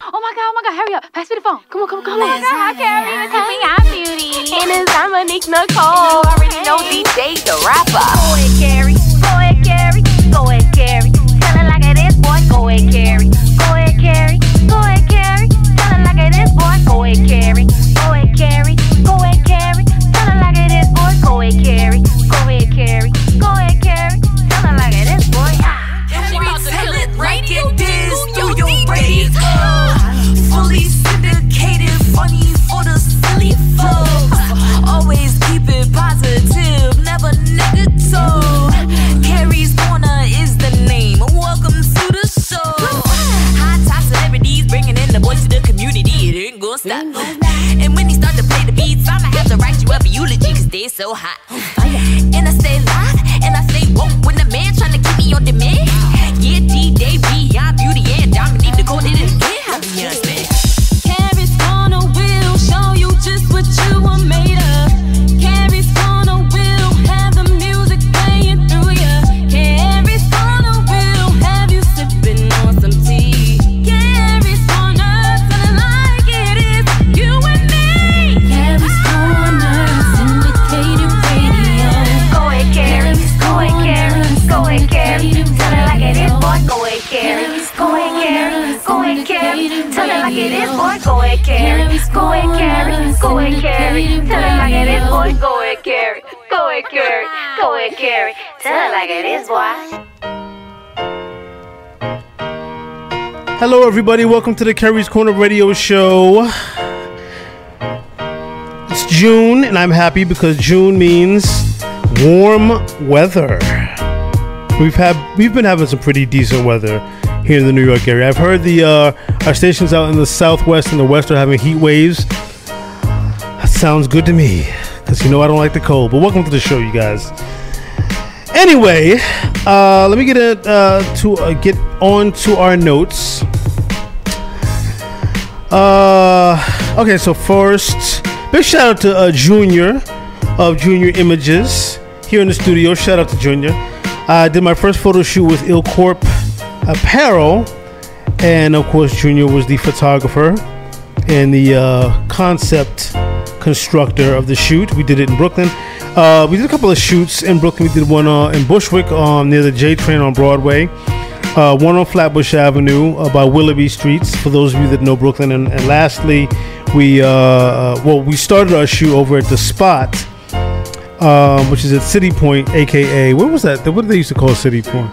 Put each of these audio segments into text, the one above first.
Oh my God, hurry up. Pass me the phone. Come on. Oh my God, hi, Carrie. This is me, I'm Beauty. And it's Dominique Nicole. You already know DJ, the rapper. Go ahead, Carrie. Go ahead, Carrie. Go ahead, Carrie. Tell it like it is, boy. Go ahead, Carrie. Go ahead, Carrie. Go ahead, Carrie. Tell it like it is, boy. Go ahead, Carrie. Go ahead, Carrie. Go ahead, Carrie. Tell it like it is, boy. Go ahead, Carrie. Go ahead, Carrie. Go ahead, Carrie. Tell it like it is, boy. She about to kill it like it is through your radio. Fully syndicated, funny for the silly folks. Always keep it positive, never negative. Carrie's Corner is the name. Welcome to the show. High top celebrities bringing in the voice of the community. It ain't gonna stop. And when he start to play the beats, I'ma have to write you up a eulogy 'cause they're so hot. And I stay live and I stay woke when the man trying to keep me on demand. Yeah, DJ B, I'm Beauty and Dominique Nicole did it again. You understand? Carrie's Corner will show you just what you are made of. Carrie's Corner will have the music playing through ya. Carrie's Corner will have you sipping on some tea. Carrie's Corner, tell it like it is, you and me. Carrie's Corner, syndicated radio. Go ahead, Carrie. Go ahead, Carrie. Go ahead, Carrie. Tell it like it is, boy. Go ahead, Carrie. Go ahead, Carrie. Go ahead, Carrie. Tell it like it is, boy. Go ahead, Carrie. Go ahead, Carrie. Go ahead, Carrie. Tell it like it is, boy. Go ahead, Carrie. Go ahead, Carrie. Go ahead, Carrie. Tell it like it is, boy. Hello, everybody. Welcome to the Carrie's Corner Radio Show. It's June, and I'm happy because June means warm weather. We've been having some pretty decent weather here in the New York area. I've heard our stations out in the Southwest and the West are having heat waves. That sounds good to me, because you know I don't like the cold. But welcome to the show, you guys. Anyway, let me get on to our notes. Okay, so first, big shout out to Junior of Junior Images here in the studio. Shout out to Junior. I did my first photo shoot with Il Corp Apparel, and of course Junior was the photographer and the concept constructor of the shoot. We did it in Brooklyn. We did a couple of shoots in Brooklyn. We did one in Bushwick near the J train on Broadway, one on Flatbush Avenue by Willoughby Streets, for those of you that know Brooklyn, and lastly we started our shoot over at The Spot, which is at City Point, aka what was that? What did they used to call City Point?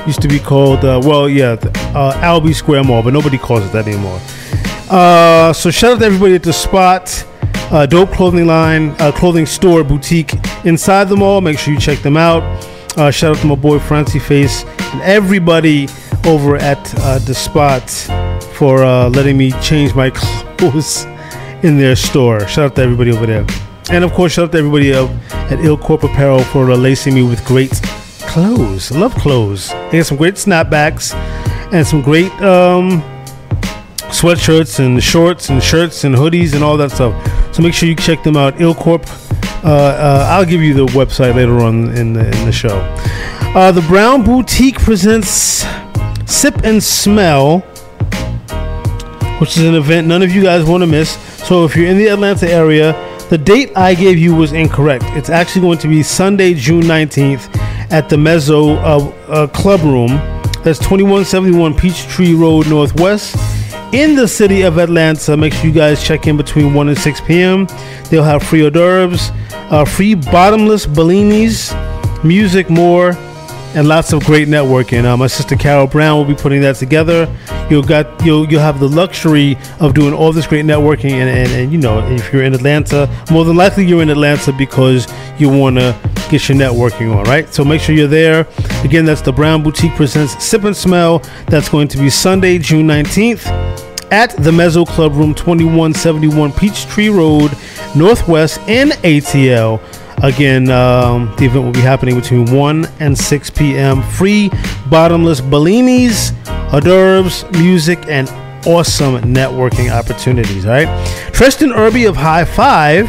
Used to be called Albee Square Mall, but nobody calls it that anymore. So shout out to everybody at The Spot, dope clothing line, clothing store, boutique inside the mall. Make sure you check them out. Shout out to my boy Francie Face and everybody over at The Spot for letting me change my clothes in their store. Shout out to everybody over there. And of course, shout out to everybody at Il Corp Apparel for lacing me with great clothes. I love clothes. They got some great snapbacks and some great sweatshirts and shorts and shirts and hoodies and all that stuff. So make sure you check them out. Il Corp. I'll give you the website later on in the show. The Brown Boutique presents Sip and Smell, which is an event none of you guys want to miss. So if you're in the Atlanta area, the date I gave you was incorrect. It's actually going to be Sunday, June 19th at the Mezzo Club Room. That's 2171 Peachtree Road Northwest in the city of Atlanta. Make sure you guys check in between 1 and 6 p.m. They'll have free hors d'oeuvres, free bottomless bellinis, music, more, and lots of great networking. My sister Carol Brown will be putting that together. You'll have the luxury of doing all this great networking, and you know, if you're in Atlanta, more than likely you're in Atlanta because you want to get your networking on, right? So make sure you're there. Again, that's the Brown Boutique presents Sip and Smell. That's going to be Sunday, June 19th at the Mezzo Club Room, 2171 Peachtree Road Northwest in ATL. Again, the event will be happening between 1 and 6 p.m. Free bottomless bellinis, hors d'oeuvres, music, and awesome networking opportunities. All right. Tristan Irby of High Five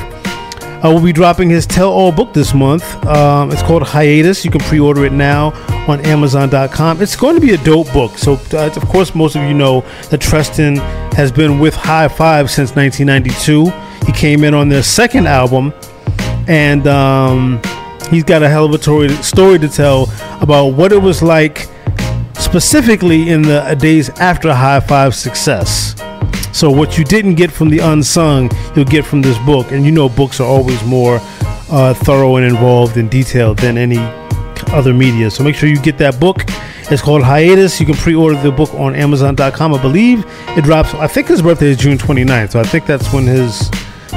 will be dropping his tell-all book this month. It's called Hiatus. You can pre-order it now on Amazon.com. It's going to be a dope book. So, of course, most of you know that Treston has been with High Five since 1992. He came in on their second album, and he's got a hell of a story to tell about what it was like specifically in the days after High Five's success. So what you didn't get from the unsung, you'll get from this book. And you know books are always more thorough and involved and detailed than any other media. So make sure you get that book. It's called Hiatus. You can pre-order the book on Amazon.com. I believe it drops, I think his birthday is June 29th. So I think that's when his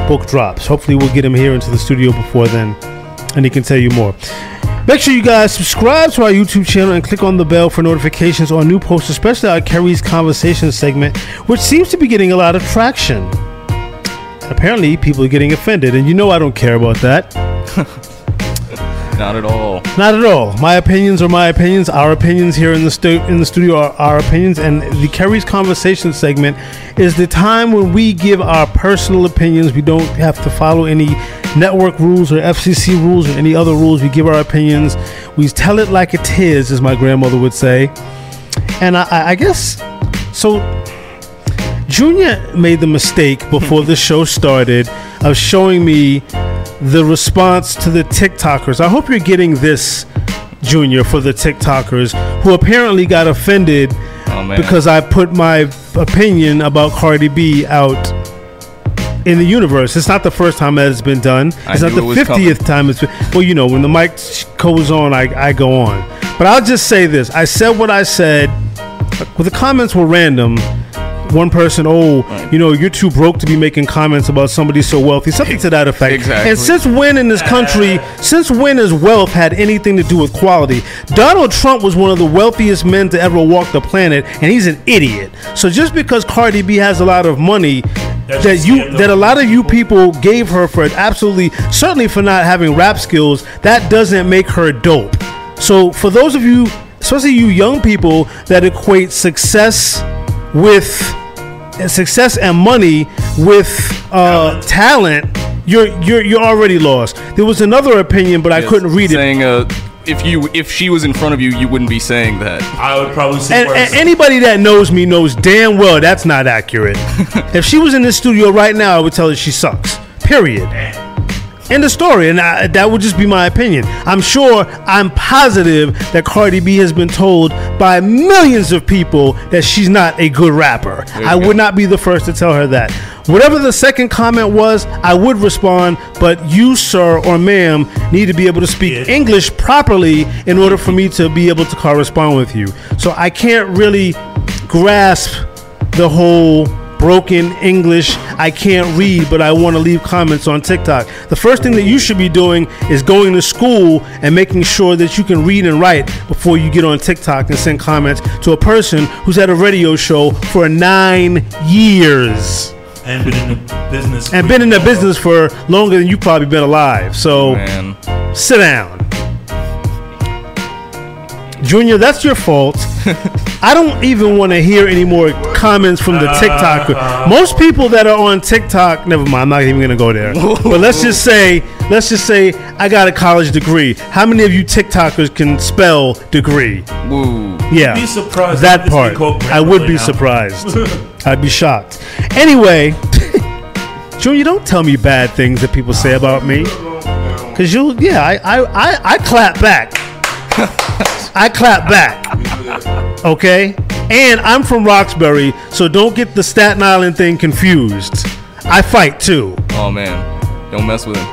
book drops. Hopefully we'll get him here into the studio before then, and he can tell you more. Make sure you guys subscribe to our YouTube channel and click on the bell for notifications on new posts, especially our Kerry's Conversation segment, which seems to be getting a lot of traction. Apparently, people are getting offended, and you know I don't care about that. Not at all. Not at all. My opinions are my opinions. Our opinions here in the studio are our opinions, and the Kerry's Conversation segment is the time when we give our personal opinions. We don't have to follow any network rules or FCC rules or any other rules. We give our opinions. We tell it like it is, as my grandmother would say. And I guess so. Junior made the mistake before the show started of showing me the response to the TikTokers. I hope you're getting this, Junior, for the TikTokers who apparently got offended because I put my opinion about Cardi B out in the universe. It's not the first time that it's been done. It's not the 50th time it's been. Well, you know, when the mic goes on, I go on. But I'll just say this. I said what I said. Well, the comments were random. One person, you know, you're too broke to be making comments about somebody so wealthy. Something to that effect. Exactly. And since when in this country, since when has wealth had anything to do with quality? Donald Trump was one of the wealthiest men to ever walk the planet, and he's an idiot. So just because Cardi B has a lot of money, that a lot of you people gave her for absolutely, certainly for not having rap skills, that doesn't make her dope. So for those of you, especially you young people that equate success and money with talent, you're already lost. There was another opinion, but I couldn't read it. Saying if she was in front of you, you wouldn't be saying that. I would probably say. And anybody that knows me knows damn well that's not accurate. If she was in this studio right now, I would tell her she sucks. Period. End of story. And that would just be my opinion. I'm positive that Cardi B has been told by millions of people that she's not a good rapper. I would not be the first to tell her that. Whatever the second comment was, I would respond, but you, sir or ma'am, need to be able to speak English properly in order for me to be able to correspond with you. So I can't really grasp the whole broken English, I can't read, but I want to leave comments on TikTok. The first thing that you should be doing is going to school and making sure that you can read and write before you get on TikTok and send comments to a person who's at a radio show for 9 years. And been in the business. And been in the business for longer than you've probably been alive. So, sit down. Junior, that's your fault. I don't even want to hear any more comments from the TikTok. Most people that are on TikTok, never mind, I'm not even going to go there. But let's just say I got a college degree. How many of you TikTokers can spell degree? Woo. Yeah, be surprised that part. I would be surprised. I'd be shocked. Anyway, Junior, don't tell me bad things that people say about me. Because I clap back. I clap back. Okay? And I'm from Roxbury, so don't get the Staten Island thing confused. I fight too. Oh man, don't mess with him.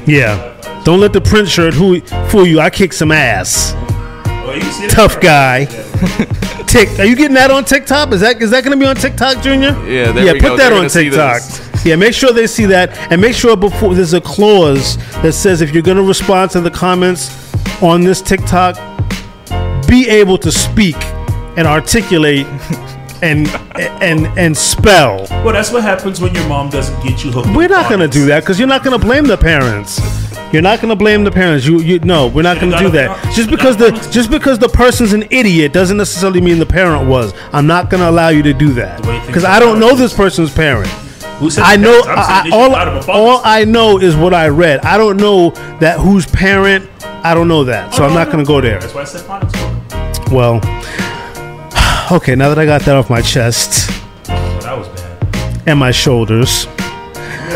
Yeah. Don't let the print shirt fool you. I kick some ass. Tough guy. Are you getting that on TikTok? Is that going to be on TikTok, Junior? Yeah, put that on TikTok. Yeah, make sure they see that, and make sure before there's a clause that says if you're going to respond to the comments on this TikTok, be able to speak and articulate and spell. Well, that's what happens when your mom doesn't get you hooked. We're not going to do that because you're not going to blame the parents. You're not going to blame the parents. No, we're not going to do that. Just because the person's an idiot doesn't necessarily mean the parent was. I'm not going to allow you to do that because I don't know this person's parent. Who said I know. I'm saying they should out of a Father's All I know is what I read. I don't know that whose parent. I don't know that, so I'm not going to go there. That's why I said Father's Day. Well, okay. Now that I got that off my chest That was bad. and my shoulders,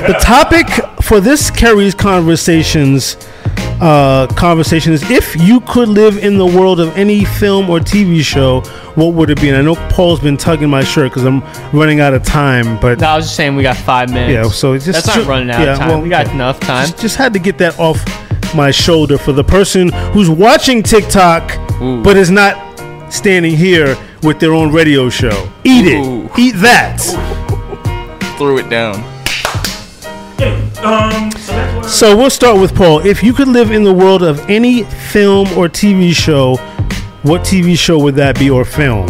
the topic for this Kerry's conversation is if you could live in the world of any film or TV show, what would it be? And I know Paul's been tugging my shirt because I'm running out of time. But No, I was just saying we got 5 minutes. yeah, so it's just That's not running out of time. well, we got enough time. Just had to get that off my shoulder for the person who's watching TikTok but is not standing here with their own radio show. Eat Ooh. it. Eat that. Threw it down. So we'll start with Paul. If you could live in the world of any film or TV show, what TV show would that be or film?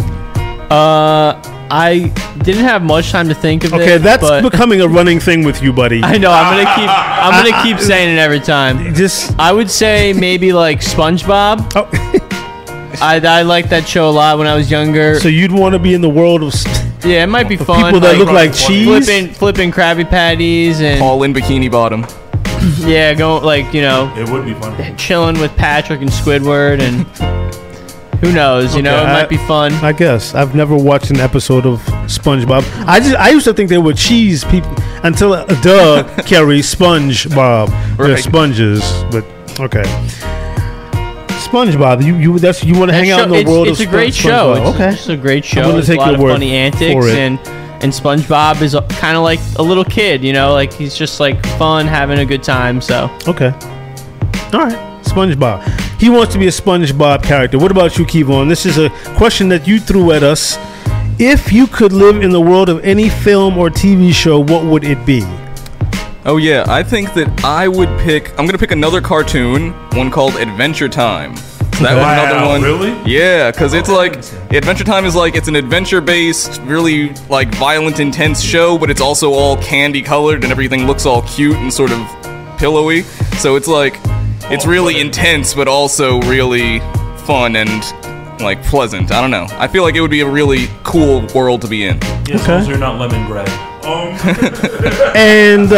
I didn't have much time to think of it. Okay, that's but becoming a running thing with you, buddy. I know. I'm gonna keep saying it every time. Just I would say maybe like SpongeBob. oh. I liked that show a lot when I was younger. So you'd want to be in the world of Yeah, it might be fun. people that look like cheese. flipping Krabby Patties and All in Bikini Bottom. yeah, going like It would be fun. chilling with Patrick and Squidward and who knows, it might be fun. I guess I've never watched an episode of SpongeBob. I used to think they were cheese people until Carrie SpongeBob. They're Right. sponges, but okay. SpongeBob, you want to hang out in the world it's of a great SpongeBob. show. It's Okay, just a great show. I'm gonna There's take a lot your of word funny antics for it. and SpongeBob is kind of like a little kid, like he's just like fun, having a good time. So okay, all right. SpongeBob. He wants to be a SpongeBob character. What about you, Kevon? This is a question that you threw at us. If you could live in the world of any film or TV show, what would it be? Oh yeah, I think that I'm gonna pick another cartoon, one called Adventure Time. So that was another one. Really? Yeah, because it's like understand. Adventure Time is like it's an adventure-based, really like violent, intense show, but it's also all candy-colored and everything looks all cute and sort of pillowy. So it's like it's really intense, but also really fun and like pleasant. I don't know. I feel like it would be a really cool world to be in. Yes, Okay. those are not lemongrass. And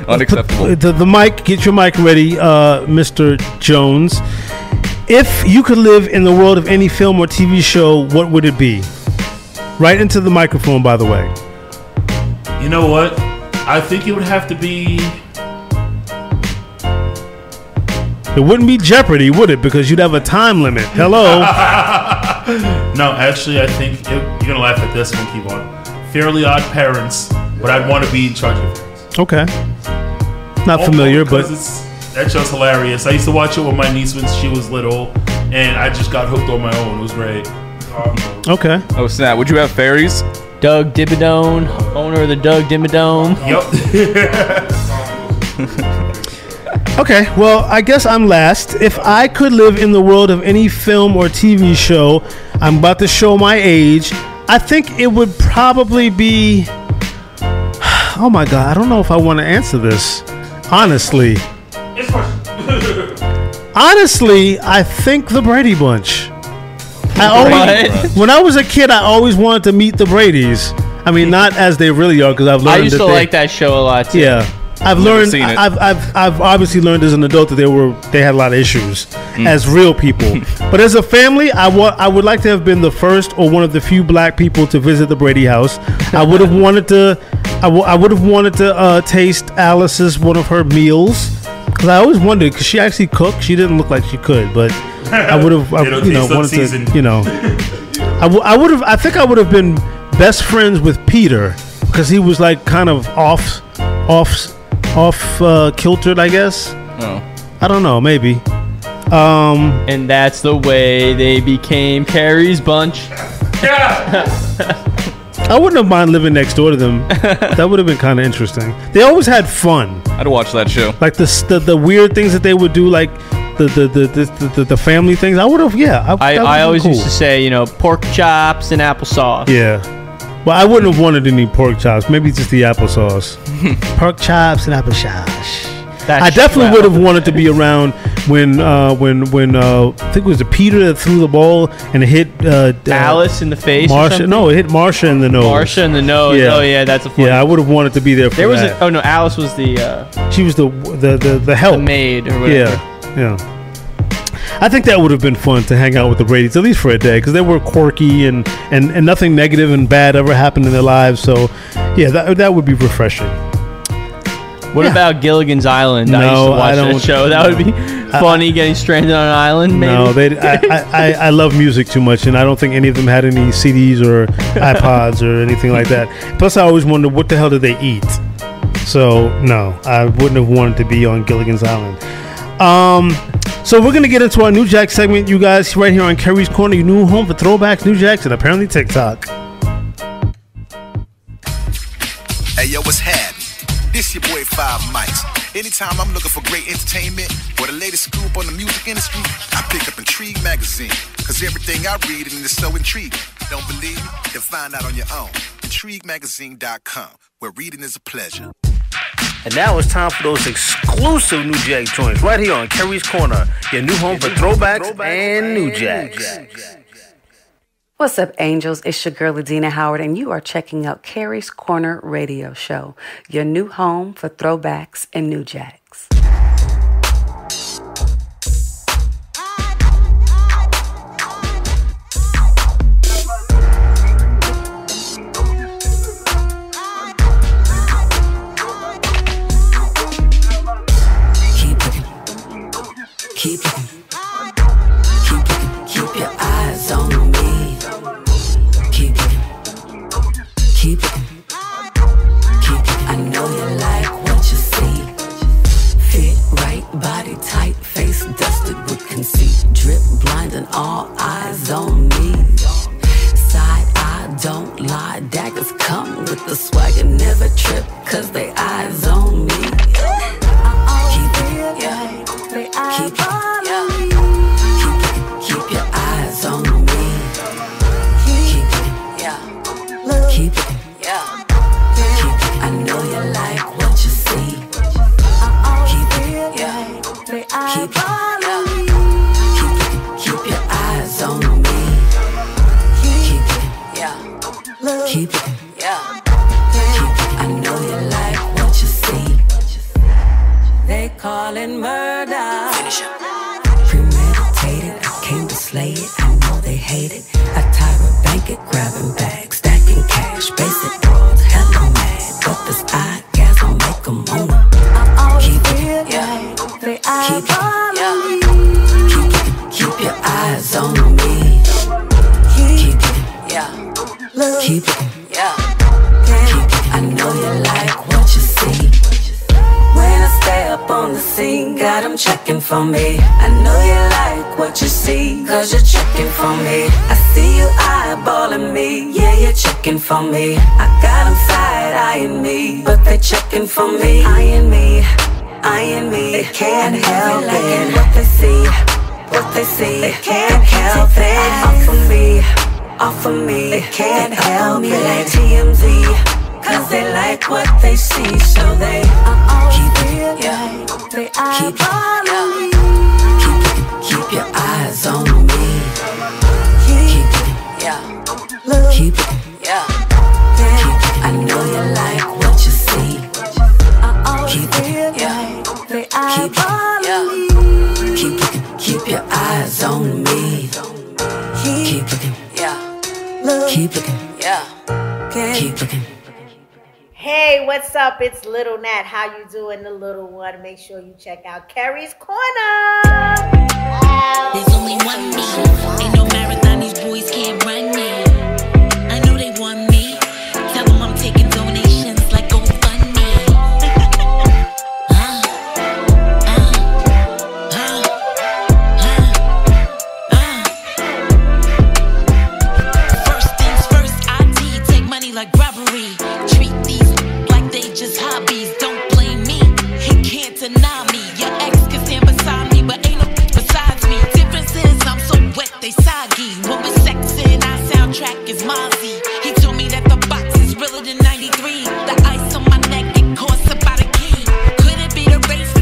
Unacceptable. the mic, get your mic ready, Mr. Jones. If you could live in the world of any film or TV show, what would it be? Right into the microphone, by the way. You know what? I think it would have to be. It wouldn't be Jeopardy, would it? Because you'd have a time limit. Hello. No, actually, I think you're gonna laugh at this one. Keep on. Fairly Odd Parents, but I'd want to be in charge of things. Okay. Not familiar, but that show's hilarious. I used to watch it with my niece when she was little, and I just got hooked on my own. It was great. okay. Oh snap! Would you have fairies? Doug Dimmadome, owner of the Doug Dimmadome. Yep. Okay, well, I guess I'm last. If I could live in the world of any film or TV show, I'm about to show my age. I think it would probably be. Oh my God, I don't know if I want to answer this. Honestly. Honestly, I think the Brady Bunch. When I was a kid, I always wanted to meet the Bradys. I mean, not as they really are, because I've learned. I used to like that show a lot too. Yeah, I've learned. seen it. I've obviously learned as an adult that they had a lot of issues as real people. But as a family, I would like to have been the first or one of the few black people to visit the Brady house. I would have wanted to. I would have wanted to taste Alice's one of her meals, because I always wondered, because she actually cooked. She didn't look like she could, but I would have. It'll taste wanted seasoned. to. I would have. I think I would have been best friends with Peter, because he was like kind of off kiltered, I guess. Oh. I don't know, maybe. And that's the way they became Carrie's bunch. I wouldn't have mind living next door to them. That would have been kind of interesting. They always had fun, I'd watch that show. like the weird things that they would do, like the family things. I would have, yeah. I always used to say, pork chops and applesauce. yeah. Well, I wouldn't have wanted any pork chops. Maybe just the applesauce. Pork chops and applesauce. I definitely would have wanted to be around when I think it was the Peter that threw the ball and it hit Alice in the face. Marsha, no, it hit Marsha in the nose. Marsha in the nose. Yeah. Oh yeah, that's a funny. Yeah, I would have wanted to be there for that. Oh no, Alice was the. She was the help. The maid or whatever. Yeah. I think that would have been fun to hang out with the Bradys, at least for a day, because they were quirky and nothing negative and bad ever happened in their lives. So, yeah, that would be refreshing. What about Gilligan's Island? No, I used to watch I don't. that show. That would be funny, getting stranded on an island. Maybe. No, I love music too much, and I don't think any of them had any CDs or iPods or anything like that. Plus, I always wondered what the hell did they eat. So, no, I wouldn't have wanted to be on Gilligan's Island. So we're gonna get into our New Jack segment, you guys, right here on Kerry's Corner, your new home for throwbacks, New Jacks, and apparently TikTok. Hey yo, what's happening? This your boy 5 Mics. Anytime I'm looking for great entertainment or the latest scoop on the music industry, I pick up Intrigue magazine. Cause everything I read in is so intriguing. Don't believe me? Then find out on your own. IntrigueMagazine.com, where reading is a pleasure. And now it's time for those exclusive New Jack joints right here on Kerry's Corner, your new home for throwbacks and New Jacks. What's up, angels? It's your girl, Adina Howard, and you are checking out Kerry's Corner Radio Show, your new home for throwbacks and New Jacks. Keep your eyes on me. Keep looking. I know you like what you see. Fit right, body tight, face dusted with conceit. Drip blind and all eyes on me. Side eye, don't lie. Daggers come with the swagger, never trip, cause they eyes on me. Keep it, yeah. Keep your eyes on me. Keep it, yeah. I know you like what you see. Keep it, yeah. Keep your eyes on me. Keep it, yeah. I know you like what you see. They call it murder. Finish up. Premeditated, I came to slay it. I know they hate it. I Tyra bank it, grabbing bags, stacking cash, basic broads, hella mad. But this orgasm make them wanna keep it, yeah. Keep your eyes on me. Keep it, yeah. I know you like what you see. When I step on the scene, got them checking for me. I know you like what you see, cause you're checking for me. I see you eyeballing me, yeah, you're checking for me. I got them side-eyeing me, but they checking for me. Eyeing me, they can't help it. What they see, they can't help it. Off of me, they can't help it. Like TMZ, cause they like what they see, so they keep it, yeah. Keep your eyes on me. Keep it, yeah. I know you like what you see. Keep it, yeah. Keep your eyes on me. Keep looking, yeah. Keep looking. Hey, what's up? It's Little Nat. How you doing, the little one? Make sure you check out Kerry's Corner. There's only one me. Ain't no marathon, these boys can't run me. I know they want me. Tell them I'm taking donations like GoFundMe. First things first, IT, take money like robbery. Treat these like they just hobbies. Don't blame me, he can't deny me. Your ex can stand beside me, but ain't no besides me. Difference is I'm so wet, they soggy. When we're sexing, our soundtrack is Mozzie. He told me that the box is realer than 93. The ice on my neck, it costs about a key. Could it be the race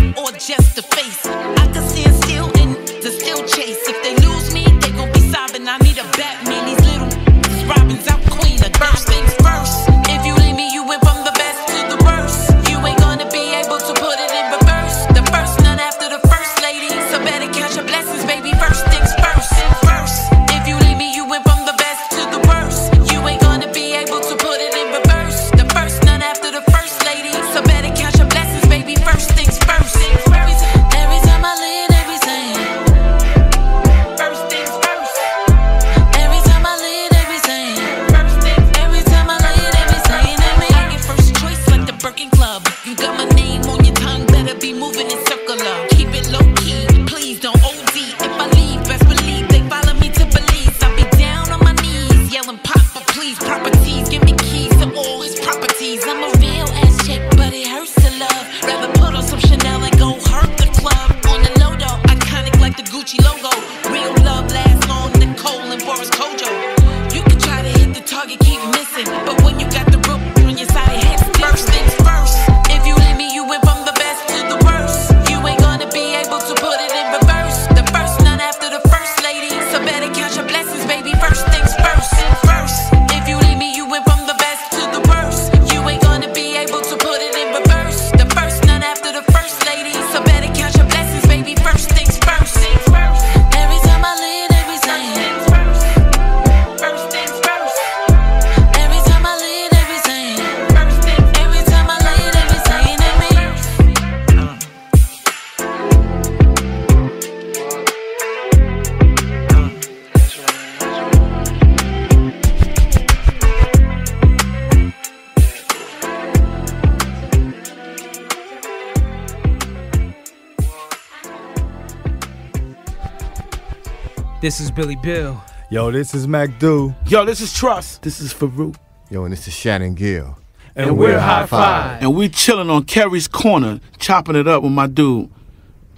This is Billy Bill. Yo, this is Mac Do. Yo, this is Trust. This is Farouk. Yo, and this is Shannon Gill. And we're High Five. And we chilling on Kerry's Corner, chopping it up with my dude.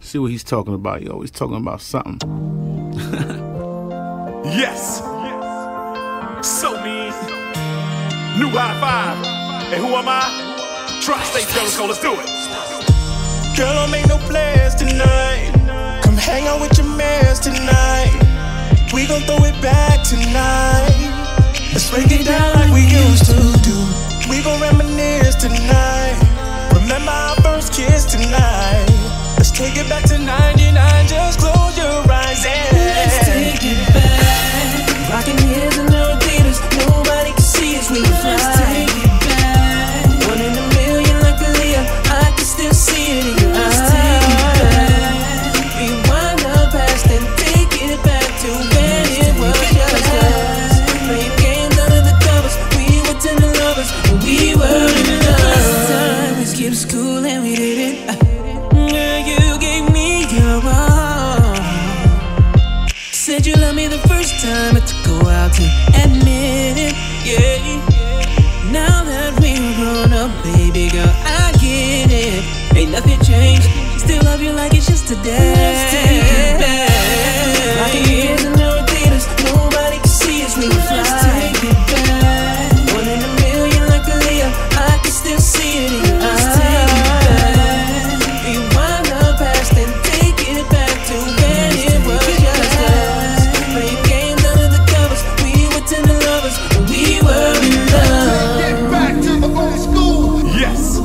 See what he's talking about, yo. He's talking about something. Yes. So me. New High Five. And who am I? Tri-State Jericho. Let's do it. Girl, don't make no plans tonight. Come hang out with your mans tonight. We gon' throw it back tonight. Let's break it down like we used to do. We gon' reminisce tonight. Remember our first kiss tonight. Let's take it back to 99. Just close your eyes and let's take it back. Rockin' heels and no glitters. Nobody can see us when we fly. Let's take it back. One in a million like Aaliyah. I can still see it in your eyes. Let's take it back. Rewind the past and take it back to when it was just us. Play games under the covers. We were tender lovers and we were in love. We skipped school and we did it. You gave me your all. Said you loved me the first time. I had to go out to admit it. Yeah. Now that we're grown up, baby girl, I get it. Ain't nothing changed. Still love you like it's just today. Let's take it back. Rockin' years and no theaters. Nobody can see us when we fly. Let's take it back. One in a million like Aaliyah. I can still see it in your eyes. Let's take it back. Rewind the past and take it back to when it was just us. Play games under the covers. We were tender lovers and we were in love. Get back to the old school. Yes.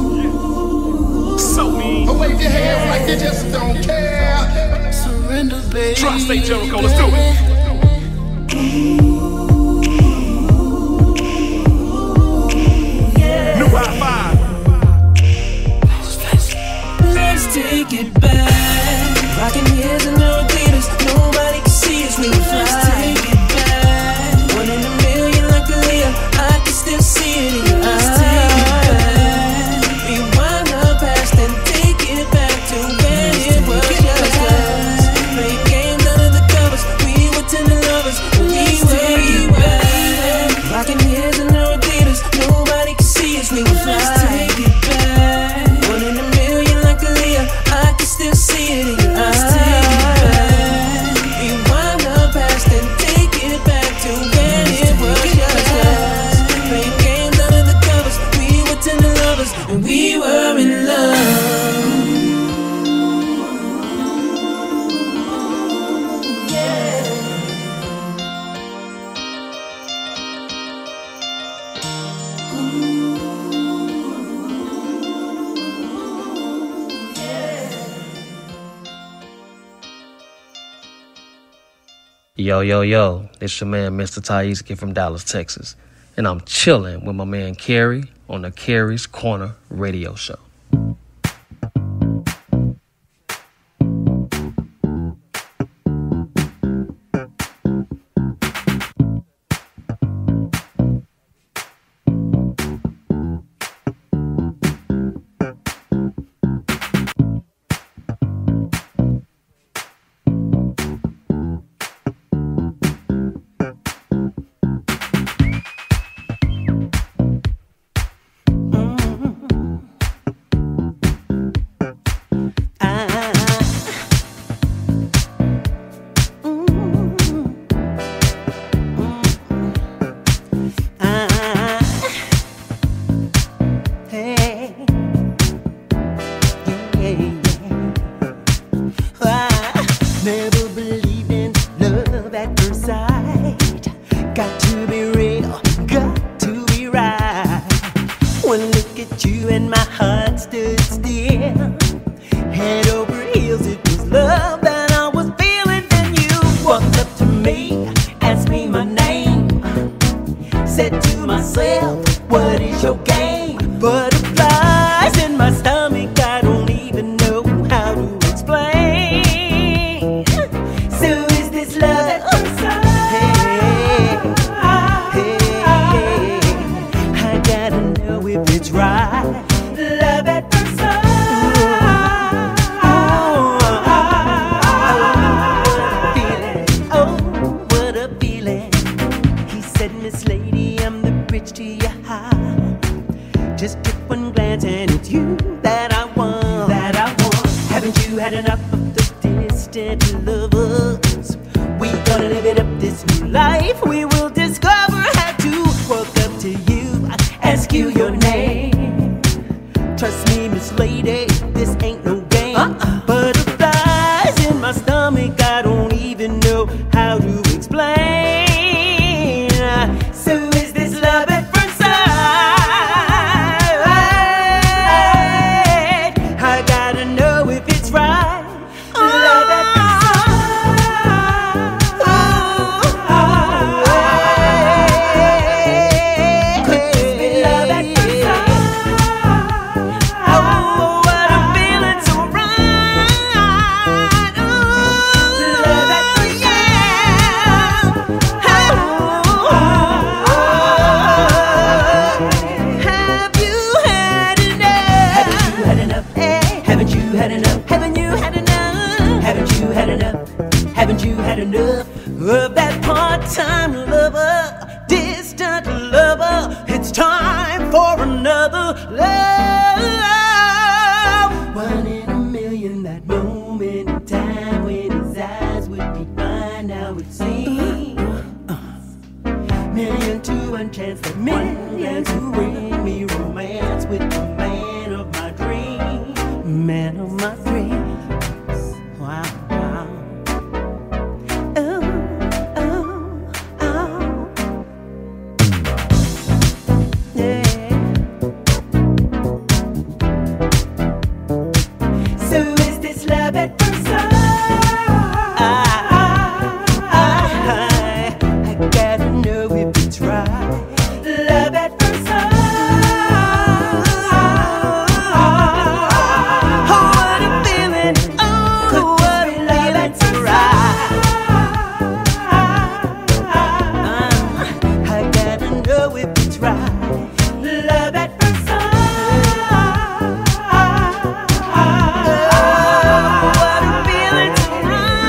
So me. Wave your hands like you just don't care. surrender, baby. Tri-State Jericho, let's do it. New High Five. Let's take it back. Rockin' years and no theaters. Nobody can see us when we fly. Let's take it back. One in a million like Aaliyah. I can still see it in your eyes. Let's take it back. Rewind the past and take it back to when it was just us. Play games under the covers. We were tender lovers. We were back. Rockin' years and no theaters. Nobody can see us when we fly. Let's take it back. One in a million like Aaliyah. I can still see it in your eyes. Let's take it back. Rewind the past and take it back to when it was just us. Play games under the covers. We were tender lovers and we were in love. Yo, yo, yo, it's your man, Mr. Taisky from Dallas, Texas. And I'm chilling with my man, Kerry, on the Kerry's Corner radio show. Oh Just took one glance and it's you that I want. Haven't you had enough of the distant lovers? We gonna live it up this new life. We will discover how to walk up to you, ask you your name. Trust me, Miss Lady, this ain't no game. Butterflies in my stomach, I don't even know how to explain. So is this love at first sight? I gotta know if it's right. Love at first sight. Could this be love at first sight? Oh, what I'm feeling so right. Love at first sight. Have you had enough? Haven't you had enough? Haven't you had enough? Haven't you had enough? Haven't you had enough of that part-time lover, distant lover? It's time for another love. One in a million, that moment in time when his eyes would be mine. Now it seems million to one chance, that million to bring me romance with the man of my dreams. Man of my dreams. Wow, wow. Oh, oh, oh. Yeah. So is this love at first sight? I gotta know if it's right. Love at first sight. Oh, what I'm feeling. Oh, what I'm feeling so right. I gotta know if it's right. Love at first sight. Oh, what I'm feeling so right.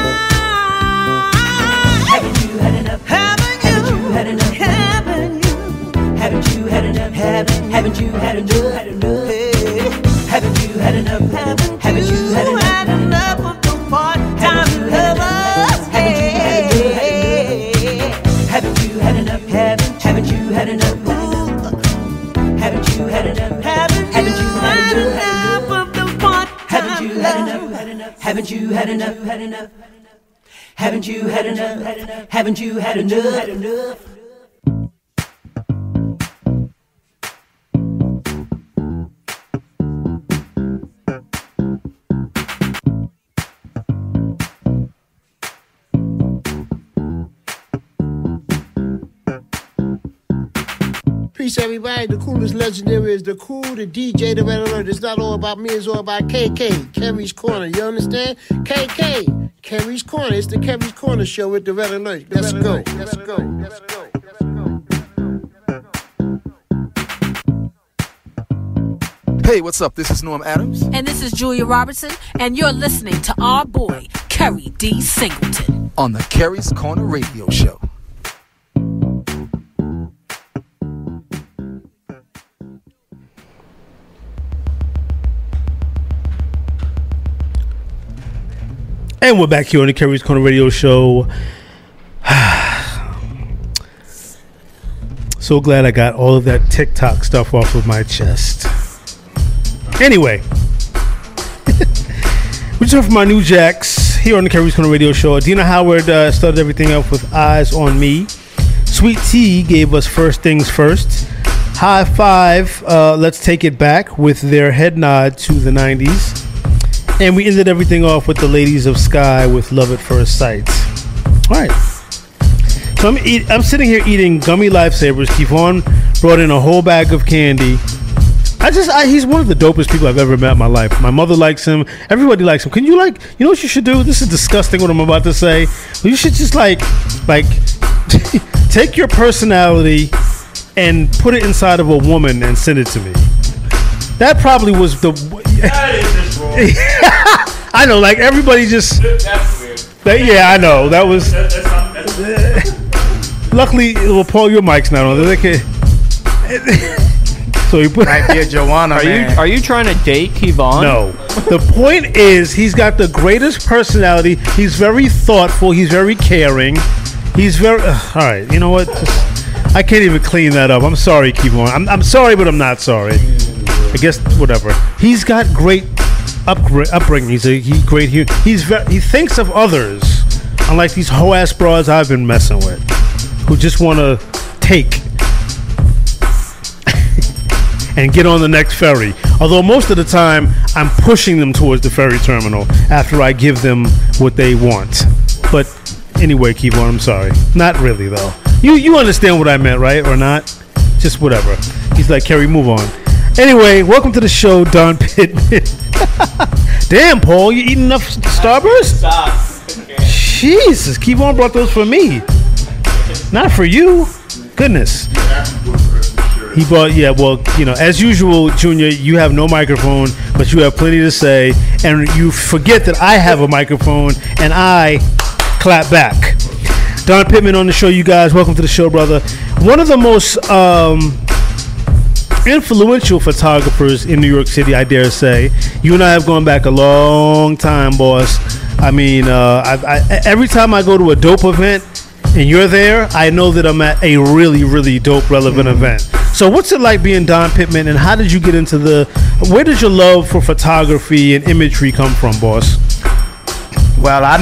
Haven't you had enough? Haven't you had enough? Haven't you had enough? Haven't you had enough? Haven't you had enough? Haven't you had enough of the part-time lovers? Haven't you had enough? Haven't you had enough? Haven't you had enough? Haven't you had enough of the part-time? Haven't you had enough? Haven't you had enough? Haven't you had enough? Haven't you had enough? Peace, everybody. The coolest legendary is the cool, the DJ, the red alert. It's not all about me, it's all about KK. Kerry's Corner, you understand? KK, Kerry's Corner. It's the Kerry's Corner show with the red alert. Let's go. Let's go. Let's go. Hey, what's up? This is Norm Adams. And this is Julia Robertson, and you're listening to our boy, Kerry D. Singleton. On the Kerry's Corner Radio Show. And we're back here on the Kerry's Corner Radio Show. So glad I got all of that TikTok stuff off of my chest. Anyway, we just heard from my new Jacks here on the Kerry's Corner Radio Show. Adina Howard started everything up with Eyes on Me. Sweet Tea gave us First Things First. High Five, Let's Take It Back with their head nod to the 90s. And we ended everything off with the Ladies of Sky with Love at First Sight. All right. So I'm sitting here eating gummy Lifesavers. Kevon brought in a whole bag of candy. He's one of the dopest people I've ever met in my life. My mother likes him. Everybody likes him. You know what you should do? This is disgusting what I'm about to say. You should just like take your personality and put it inside of a woman and send it to me. That probably was the... That is just wrong. I know, like everybody just... That's weird. Yeah, I know. That was... That's luckily, well, Paul, your mic's not on. Okay. So he put. Might be a Joanna man. Are you trying to date Kevon? No. The point is, he's got the greatest personality. He's very thoughtful. He's very caring. He's very. All right. You know what? I can't even clean that up. I'm sorry, Kevon. I'm sorry, but I'm not sorry. I guess whatever. He's got great upbringing. He thinks of others, unlike these hoe ass broads I've been messing with, who just want to take and get on the next ferry. Although most of the time I'm pushing them towards the ferry terminal after I give them what they want. But anyway, Kevon, I'm sorry. Not really though. You understand what I meant, right? Or not? Just whatever. He's like, Kerry, move on. Anyway, welcome to the show, Don Pittman. Damn, Paul, you eating enough Starburst? Stop. Jesus, Kevon brought those for me. Not for you. Goodness. He brought, yeah, well, you know, as usual, Junior, you have no microphone, but you have plenty to say, and you forget that I have a microphone, and I clap back. Don Pittman on the show, you guys. Welcome to the show, brother. One of the most influential photographers in New York City, I dare say. You and I have gone back a long time, boss. I mean, every time I go to a dope event and you're there, I know that I'm at a really, really dope, relevant event. So what's it like being Don Pittman, and how did you get into where did your love for photography and imagery come from, boss? Well, I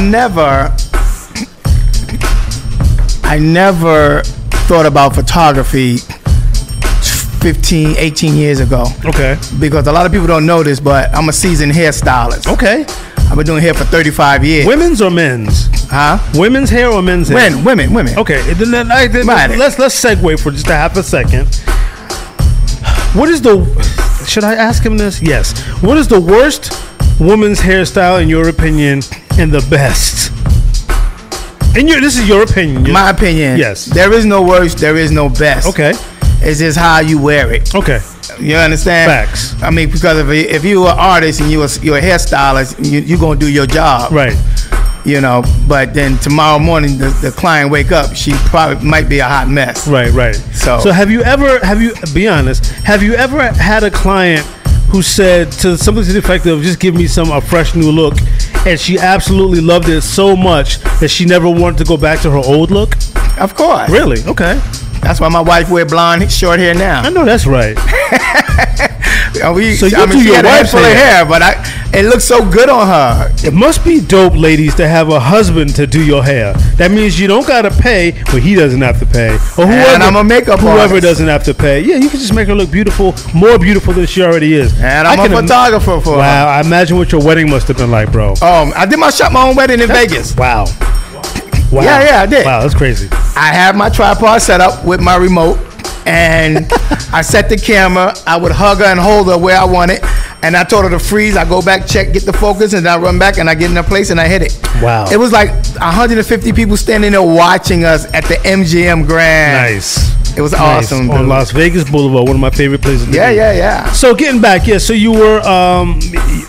never thought about photography 15, 18 years ago. Okay. Because a lot of people don't know this, but I'm a seasoned hairstylist. Okay. I've been doing hair for 35 years. Women's or men's? Huh? Women's hair or men's hair? Women. Okay. Then let's segue for just a half a second. What is should I ask him this? Yes. What is the worst woman's hairstyle in your opinion, and the best? This is your opinion. My opinion. Yes. There is no worst. There is no best. Okay. It's just how you wear it. Okay. You understand? Facts. I mean, because if you're an artist and you're a hairstylist, you're gonna do your job. Right. You know, but then tomorrow morning the client wake up, she probably might be a hot mess. Right. So have you ever had a client who said something to the effect of, just give me a fresh new look, and she absolutely loved it so much that she never wanted to go back to her old look? Of course. Really? Okay. That's why my wife wear blonde short hair now. I know that's right. She had a head full of hair, but it looks so good on her. It must be dope, ladies, to have a husband to do your hair. That means you don't gotta pay, but he doesn't have to pay, or and I'm a makeup artist. doesn't have to pay. Yeah, you can just make her look beautiful, more beautiful than she already is. And I'm a photographer for her. Wow, I imagine what your wedding must have been like, bro. I did my own wedding in Vegas. Wow. Yeah, I did. Wow, that's crazy. I have my tripod set up with my remote, and I set the camera. I would hug her and hold her where I want it, and I told her to freeze. I go back, check, get the focus, and I run back, and I get in a place, and I hit it. Wow. It was like 150 people standing there watching us at the MGM Grand. Nice. It was awesome, on dude. Las Vegas Boulevard, one of my favorite places to be. Yeah. So getting back, so you were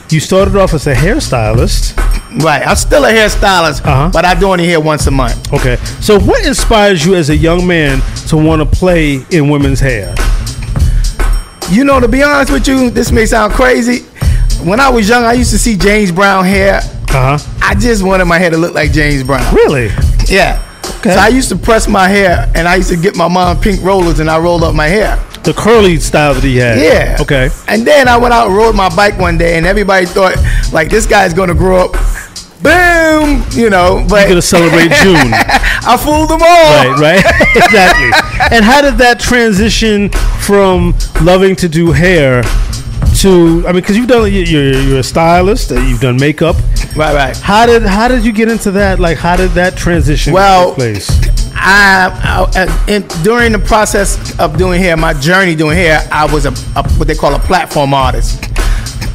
you started off as a hairstylist. Right, I'm still a hairstylist, but I do only hair once a month. Okay, so what inspires you as a young man to want to play in women's hair? You know, to be honest with you, this may sound crazy. When I was young, I used to see James Brown hair. I just wanted my hair to look like James Brown. Really? Yeah. Okay. So I used to press my hair, and I used to get my mom pink rollers, and I rolled up my hair. The curly style that he had. Yeah. Okay. And then I went out and rode my bike one day, and everybody thought, like, this guy's going to grow up. Boom! You know, but... You're going to celebrate June. I fooled them all. Right. Exactly. And how did that transition from loving to do hair to... I mean, because you're a stylist, you've done makeup. Right. How did you get into that? Like, how did that transition take place? During the process of doing hair, my journey doing hair, I was what they call a platform artist.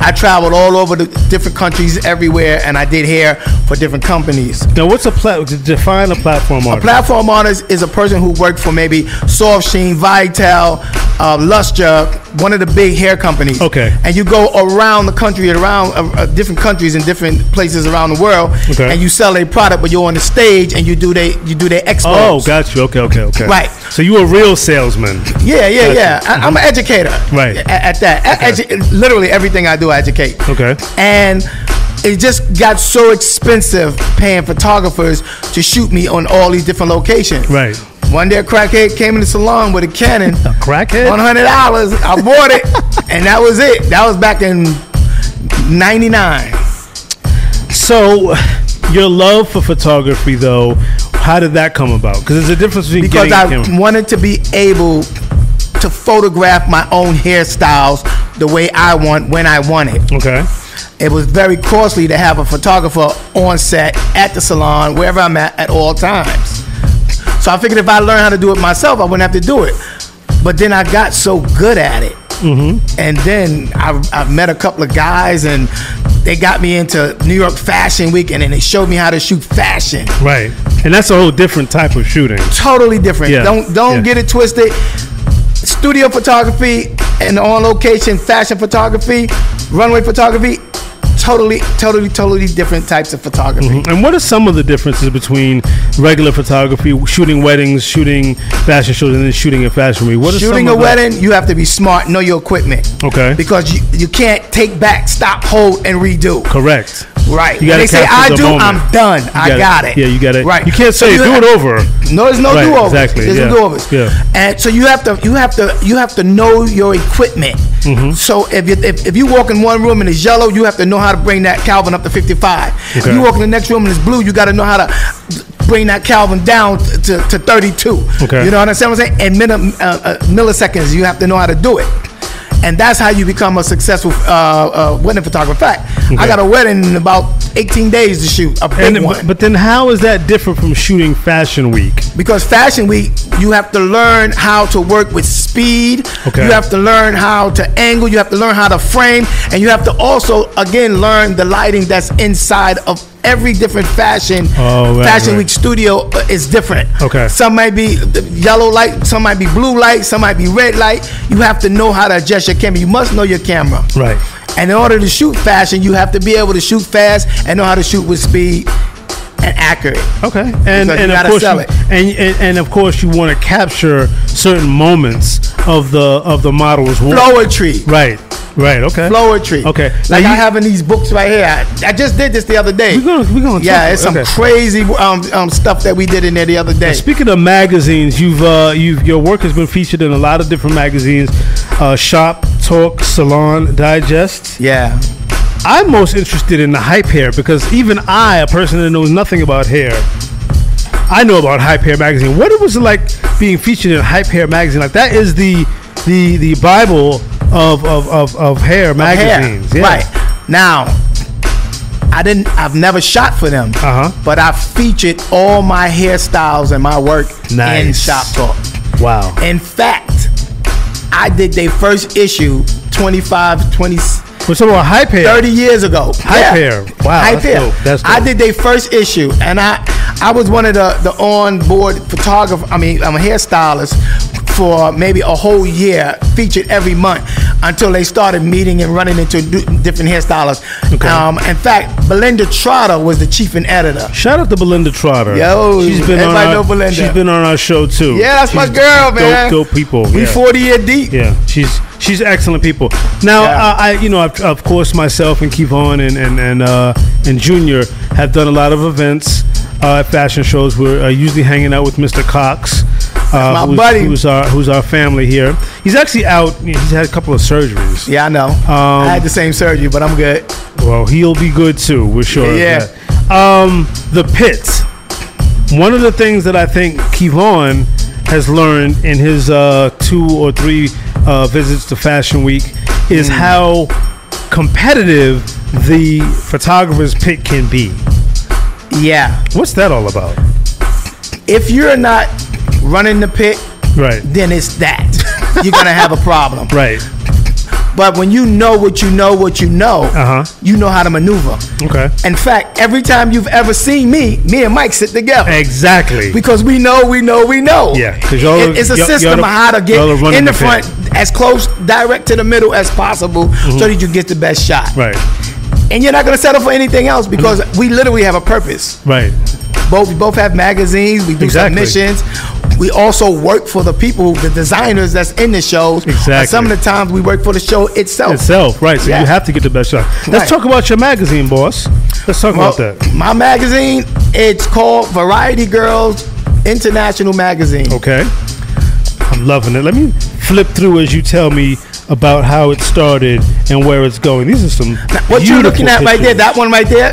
I traveled all over the different countries, everywhere, and I did hair for different companies. Now, what's define a platform artist? A platform artist is a person who worked for maybe Soft Sheen, Vital, Lustre, one of the big hair companies. Okay. And you go around the country, around different countries and different places around the world, Okay. and you sell a product, but you're on the stage and you do their expos. Oh, got you. Okay. Right. So you a real salesman. Yeah. I'm an educator. Right. At that. Literally everything I do, I educate. Okay. And it just got so expensive paying photographers to shoot me on all these different locations. Right. One day a crackhead came in the salon with a Canon. A crackhead? $100. I bought it, and that was it. That was back in '99. So, your love for photography, though, how did that come about? Because there's a difference between Because I camera. wanted to be able to photograph my own hairstyles the way I want, when I want it. Okay. It was very costly to have a photographer on set at the salon, wherever I'm at all times. So I figured if I learned how to do it myself, I wouldn't have to do it. But then I got so good at it. Mm-hmm. And then I've met a couple of guys, and they got me into New York Fashion Week, and then they showed me how to shoot fashion. Right. And that's a whole different type of shooting. Totally different. Yeah. Don't get it twisted. Studio photography and on location fashion photography, runway photography, totally different types of photography. Mm-hmm. And what are some of the differences between regular photography, shooting weddings, shooting fashion shows, and then shooting a fashion week? What are Shooting some a wedding, you have to be smart, know your equipment. Okay. Because you can't take back, stop, hold, and redo. Correct. Right. You When they say I do, moment. I'm done. I got it. Yeah, you got it. Right. You can't say So do it over. No, there's no Right, do-overs. exactly, There's yeah. no do-overs. Yeah. And so you have to know your equipment. Mm-hmm. So if you walk in one room and it's yellow, you have to know how to bring that Calvin up to 55. If Okay. you walk in the next room and it's blue, you got to know how to bring that Calvin down to 32. Okay. You know what I'm saying? In milliseconds, you have to know how to do it. And that's how you become a successful wedding photographer. In fact, I got a wedding in about 18 days to shoot, a big one. But then how is that different from shooting Fashion Week? Because Fashion Week, you have to learn how to work with speed. Okay. You have to learn how to angle. You have to learn how to frame. And you have to also, again, learn the lighting that's inside of every different fashion. Fashion Week studio is different. Okay. Some might be yellow light, some might be blue light, some might be red light. You have to know how to adjust your camera. You must know your camera. Right. And in order to shoot fashion, you have to be able to shoot fast and know how to shoot with speed and accurate. Okay. And And you of gotta course sell you, it. and of course you want to capture certain moments of the model's work. Flowetry. Right. Okay. Flowetry. Okay. Now Like I have in these books right here. I just did this the other day. We're gonna Yeah, talk- it's some okay. crazy stuff that we did in there the other day. Now, speaking of magazines, your work has been featured in a lot of different magazines, Shop, Talk, Salon, Digest. Yeah. I'm most interested in the hype hair because even I, a person that knows nothing about hair, I know about Hype Hair magazine. What was it like being featured in Hype Hair magazine? Like that is the Bible of hair magazines. Hair. Yeah. Right. Now, I've never shot for them. But I featured all my hairstyles and my work in Nice. Shop Talk. Wow. In fact, I did their first issue 20. We're talking about Hype Hair. 30 years ago. Hype Hair. Wow, Hype that's Hair. dope. That's dope. I did their first issue, and I was one of the on-board photographer. I mean, I'm a hairstylist for maybe a whole year, featured every month until they started meeting and running into different hairstylists. Okay. In fact, Belinda Trotter was the chief and editor. Shout out to Belinda Trotter. Yo, everybody know Belinda. She's been on our show too. Yeah, that's my girl, man. Dope people. We yeah. 40 year deep. Yeah, she's excellent people. Now, I've, of course, myself and Kevon and Junior have done a lot of events at fashion shows. We're usually hanging out with Mr. Cox, my buddy, who's our family here. He's actually out. He's had a couple of surgeries. Yeah, I know. I had the same surgery, but I'm good. Well, he'll be good too. We're sure. Yeah. Of that. The Pit. One of the things that I think Kevon has learned in his 2 or 3 visits to Fashion Week is how competitive the photographer's pit can be. Yeah. What's that all about? If you're not running the pit, right, then it's that. You're gonna have a problem. Right. But when you know what you know, you know how to maneuver. Okay. In fact, every time you've ever seen me and Mike sit together. Exactly. Because we know. Yeah. Because it's a system of how to get in the front as close, direct to the middle as possible, so that you get the best shot. Right. And you're not going to settle for anything else because we literally have a purpose. Right. We both have magazines. We do submissions. We also work for the people, the designers that's in the shows. Exactly. Some of the times we work for the show itself. Right. So you have to get the best shot. Let's talk about your magazine, boss. Let's talk about that. My magazine, it's called Variety Girls International Magazine. Okay. I'm loving it. Let me flip through as you tell me about how it started and where it's going. These are some what you're looking at right there, pictures. that one right there,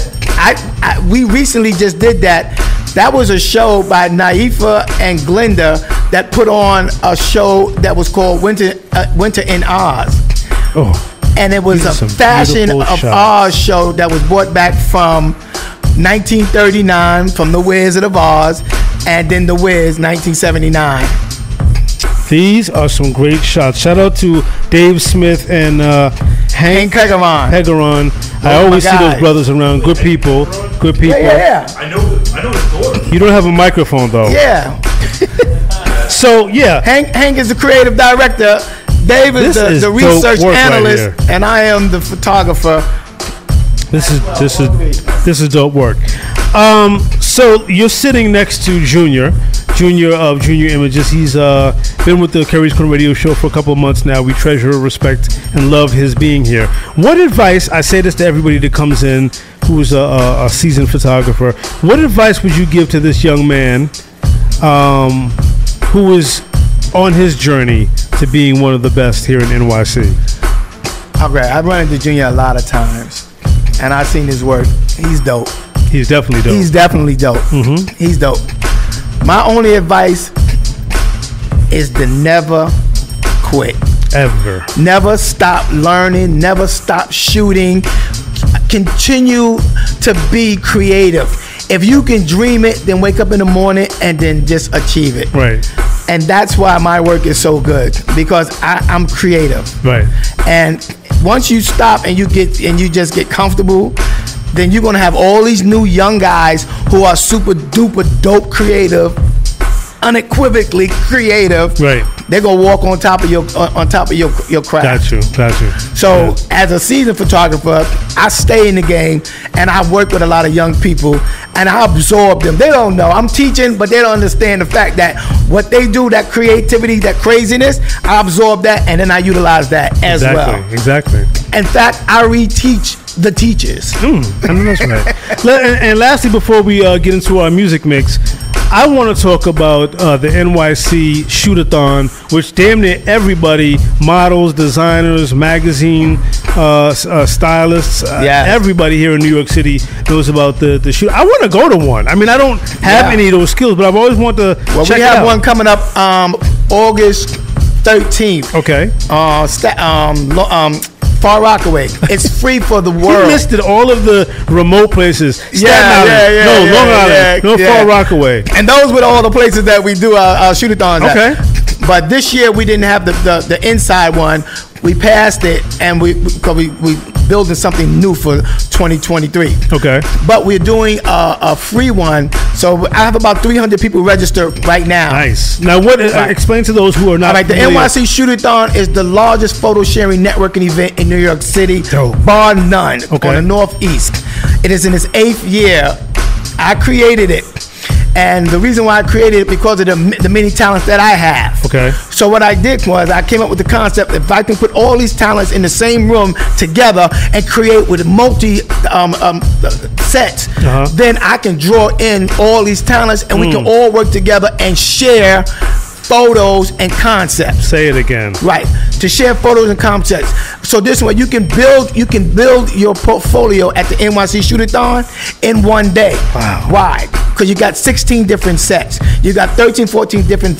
we recently just did that. That was a show by Naifa and Glenda that put on a show that was called Winter in Oz. Oh. And it was a Fashion of Oz show that was brought back from 1939 from The Wizard of Oz, and then The Wiz 1979. These are some great shots. Shout out to Dave Smith and Hank Hegeron. I always see those brothers around. Good people. Good people. Yeah. I know his daughter. You don't have a microphone though. Yeah. So yeah. Hank is the creative director. Dave is the research analyst, right, and I am the photographer. This is dope work. So you're sitting next to Junior of Junior Images. He's been with the Kerry's Corner Radio Show for a couple of months now. We treasure, respect, and love his being here. What advice, I say this to everybody that comes in who's a seasoned photographer, what advice would you give to this young man who is on his journey to being one of the best here in NYC? Okay, I've run into Junior a lot of times, and I've seen his work. He's dope. He's definitely dope. He's definitely dope. He's dope. My only advice is to never quit. Ever. Never stop learning. Never stop shooting. Continue to be creative. If you can dream it, then wake up in the morning and then just achieve it. Right. And that's why my work is so good, because I'm creative. Right. And once you stop and you just get comfortable, then you're gonna have all these new young guys who are super duper dope creative, unequivocally creative. Right. They're gonna walk on top of your craft. Got you. So as a seasoned photographer, I stay in the game and I work with a lot of young people and I absorb them. They don't know. I'm teaching, but they don't understand the fact that what they do, that creativity, that craziness, I absorb that and then I utilize that as well. Exactly. In fact, I reteach the teachers. I know that's right. And lastly, before we get into our music mix, I want to talk about the NYC Shoot-a-thon, which damn near everybody, models, designers, magazine stylists, everybody here in New York City knows about the shoot. I want to go to one. I mean, I don't have any of those skills, but I've always wanted to check we it out. have one coming up August 13th. Okay. Far Rockaway. It's free for the world. He listed all of the remote places. Long Island. Far Rockaway. And those were all the places that we do our shoot-a-thons at. Okay. But this year we didn't have the inside one. We passed it, and we building something new for 2023. Okay. But we're doing a free one. So I have about 300 people registered right now. Nice. Now, explain to those who are not all right, the familiar. NYC Shoot-a-thon is the largest photo sharing networking event in New York City, bar none, on the Northeast. It is in its 8th year. I created it. And the reason why I created it because of the many talents that I have. Okay. So what I did was I came up with the concept, if I can put all these talents in the same room together and create with multi sets, then I can draw in all these talents and we can all work together and share photos and concepts. Say it again. Right. To share photos and concepts. So this way you can build your portfolio at the NYC Shoot-a-thon in one day. Wow. Why? Because you got 16 different sets. You got 13, 14 different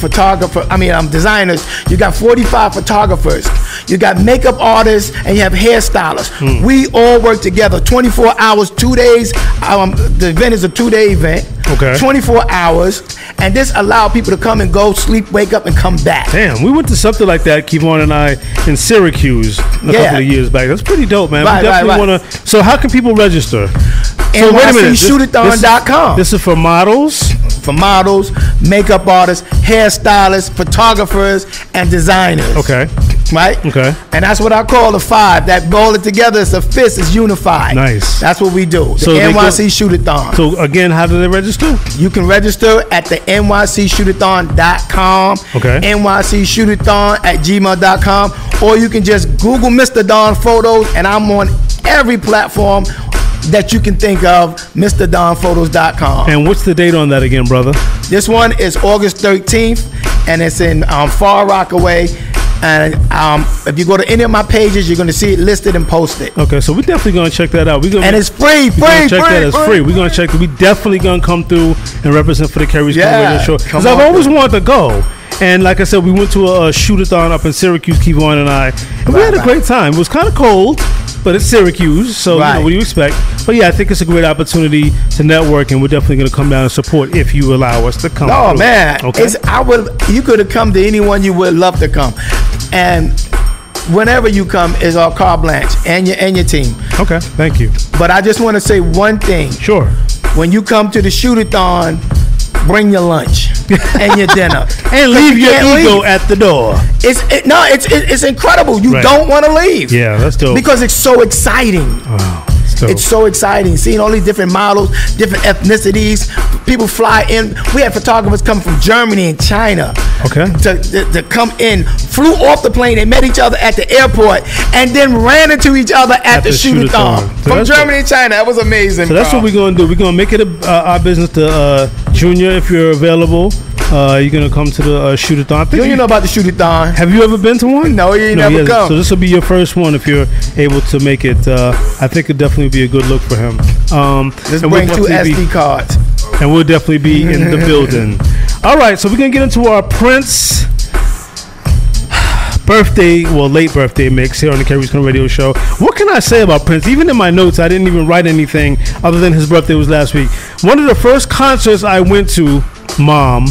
designers. You got 45 photographers. You got makeup artists and you have hairstylists. We all work together 24 hours, 2 days. The event is a 2-day event. Okay. 24 hours, and this allow people to come and go, sleep, wake up, and come back. Damn, we went to something like that, Kevon and I, in Syracuse a couple of years back. That's pretty dope, man. Right, we definitely want to. So how can people register? So wait a minute. NYCShootathon.com. This is for models? For models, makeup artists, hairstylists, photographers, and designers. Okay. Right? Okay. And that's what I call the five. That roll it together, it's a fist, it's unified. Nice. That's what we do. The NYC Shootathon. So again, how do they register? You can register at the NYCShootathon.com. Okay. NYCShootathon@gmail.com. Or you can just Google Mr. Don Photos, and I'm on every platform that you can think of, MrDonPhotos.com. And what's the date on that again, brother? This one is August 13th, and it's in Far Rockaway. And if you go to any of my pages, you're going to see it listed and posted. Okay, so we're definitely going to check that out. And it's free. Check that. It's free. We're going to check that. We definitely going to come through and represent for the Kerry's Radio Show. Because I've always wanted to go. And like I said, we went to a shoot-a-thon up in Syracuse, Kevon and I. And we had a great time. It was kind of cold, but it's Syracuse, so you know, what do you expect? But yeah, I think it's a great opportunity to network, and we're definitely going to come down and support if you allow us to come. Oh through. man, Okay. you could have come to anyone you would love to come, and whenever you come is our carte blanche and your team. Okay, thank you. But I just want to say one thing. Sure. When you come to the shoot-a-thon, bring your lunch and your dinner, and leave your ego at the door. It's incredible. You don't want to leave. Yeah, that's dope. Because it's so exciting. Wow. It's so exciting seeing all these different models, different ethnicities. People fly in. We had photographers come from Germany and China. Okay. To come in, flew off the plane. They met each other at the airport and then ran into each other at the shoot-a-thon from Germany and China. That was amazing. So that's what we're going to do. We're going to make it our business to Junior, if you're available. You're going to come to the shoot-a-thon. You know about the shoot-a-thon. Have you ever been to one? No, you ain't never come. So this will be your first one if you're able to make it. I think it'd definitely be a good look for him. Let's bring 2 SD cards. And we'll definitely be in the building. All right, so we're going to get into our Prince late birthday mix here on the Kerry's Corner Radio Show. What can I say about Prince? Even in my notes, I didn't even write anything other than his birthday was last week. One of the first concerts I went to, Mom,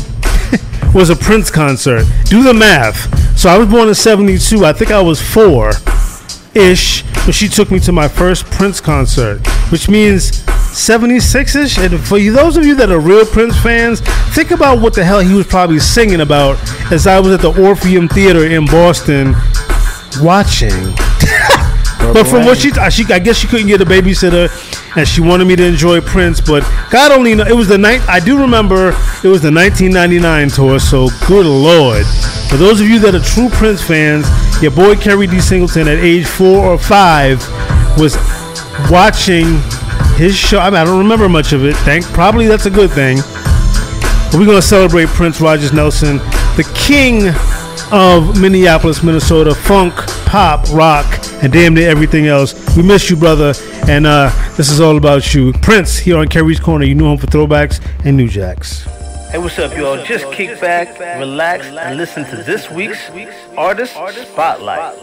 was a Prince concert. Do the math. So I was born in 72. I think I was 4-ish when she took me to my first Prince concert, which means 76-ish. And for those of you that are real Prince fans, think about what the hell he was probably singing about as I was at the Orpheum Theater in Boston watching. But from what I guess she couldn't get a babysitter, and she wanted me to enjoy Prince. But God only knows. It was I do remember it was the 1999 tour. So good Lord. For those of you that are true Prince fans, your boy Kerry D. Singleton at age 4 or 5 was watching his show. I don't remember much of it. Probably that's a good thing. But we're gonna celebrate Prince Rogers Nelson, the king of Minneapolis, Minnesota, funk, pop, rock, and damn near everything else. We miss you, brother, and this is all about you. Prince here on Kerry's Corner, your new home for throwbacks and new jacks. Hey, what's up, y'all? Just kick back, relax, and listen to this week's Artist Spotlight.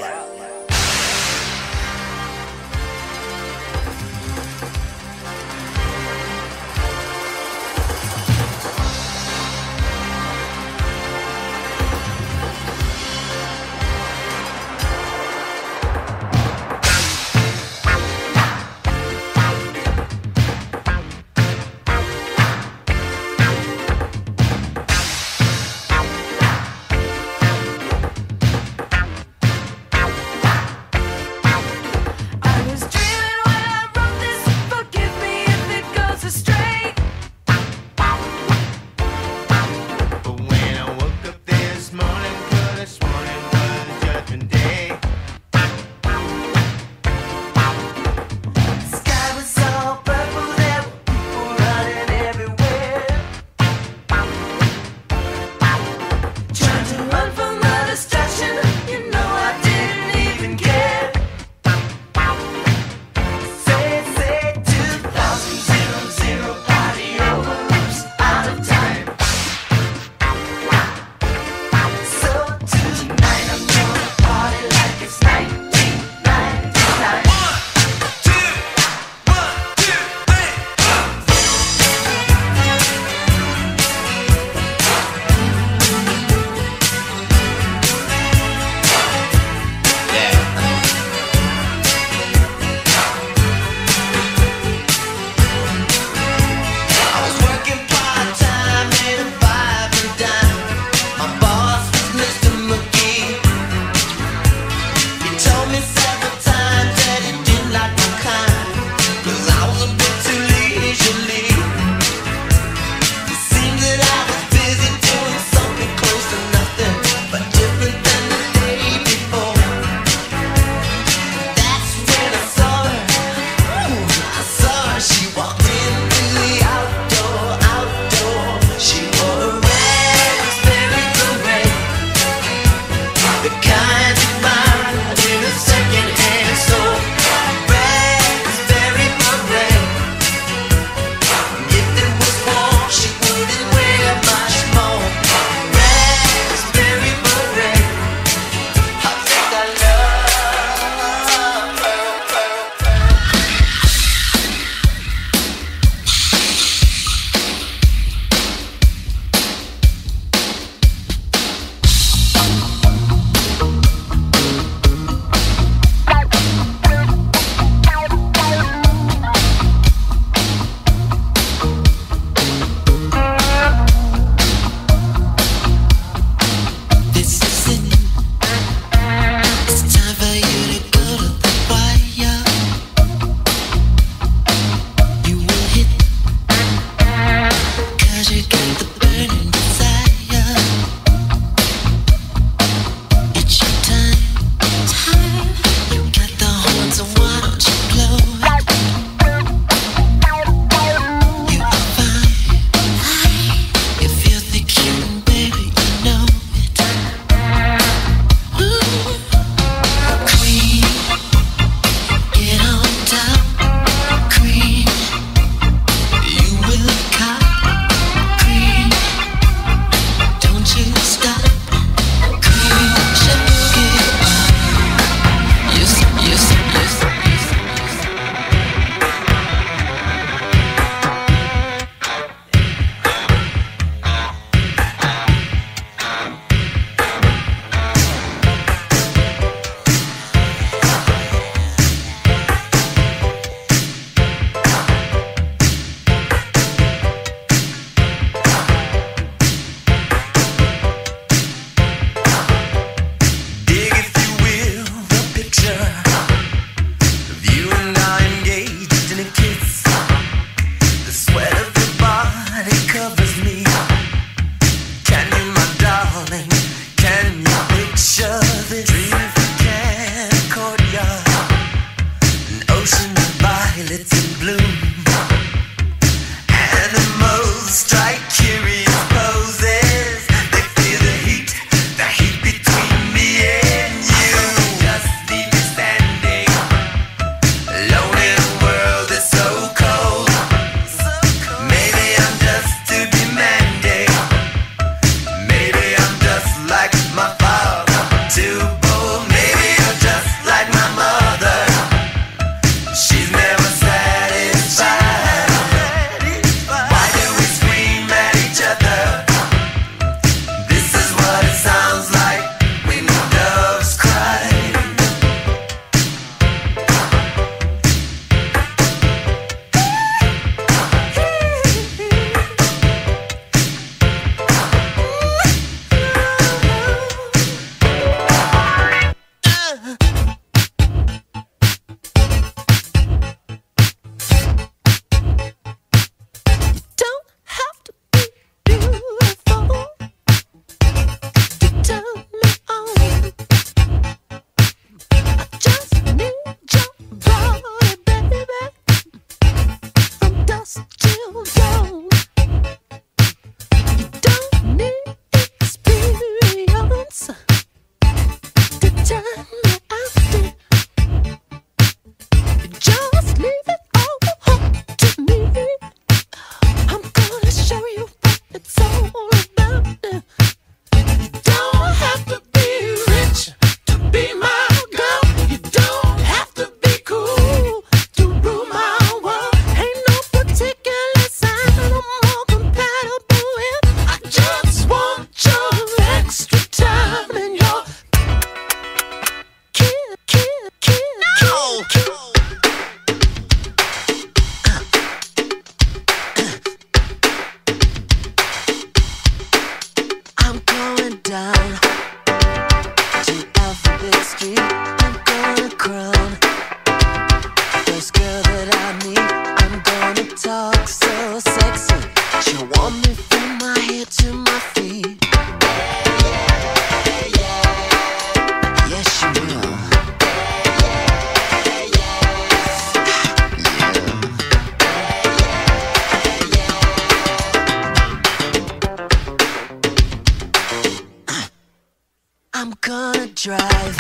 drive.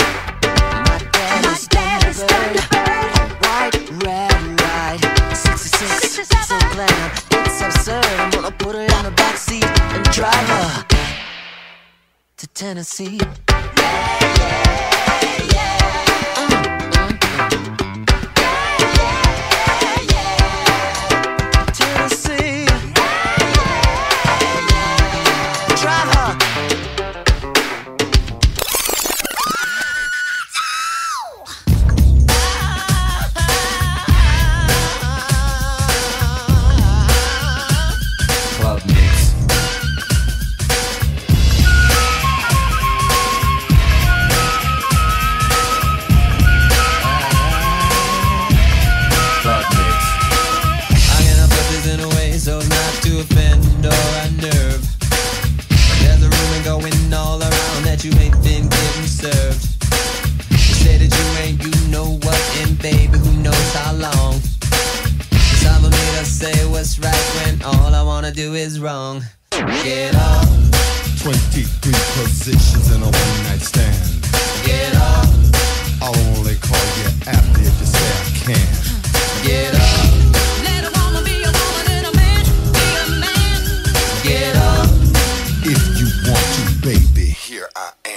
My daddy's Thunderbird. White, red, right. 66, so glam. It's absurd. I'm gonna put her in the backseat and drive her to Tennessee. Do is wrong. Get up. 23 positions in a one-night stand. Get up. I'll only call you after if you say I can. Get up. Let a woman be a woman and a man be a man. Get up. If you want to, baby. Here I am.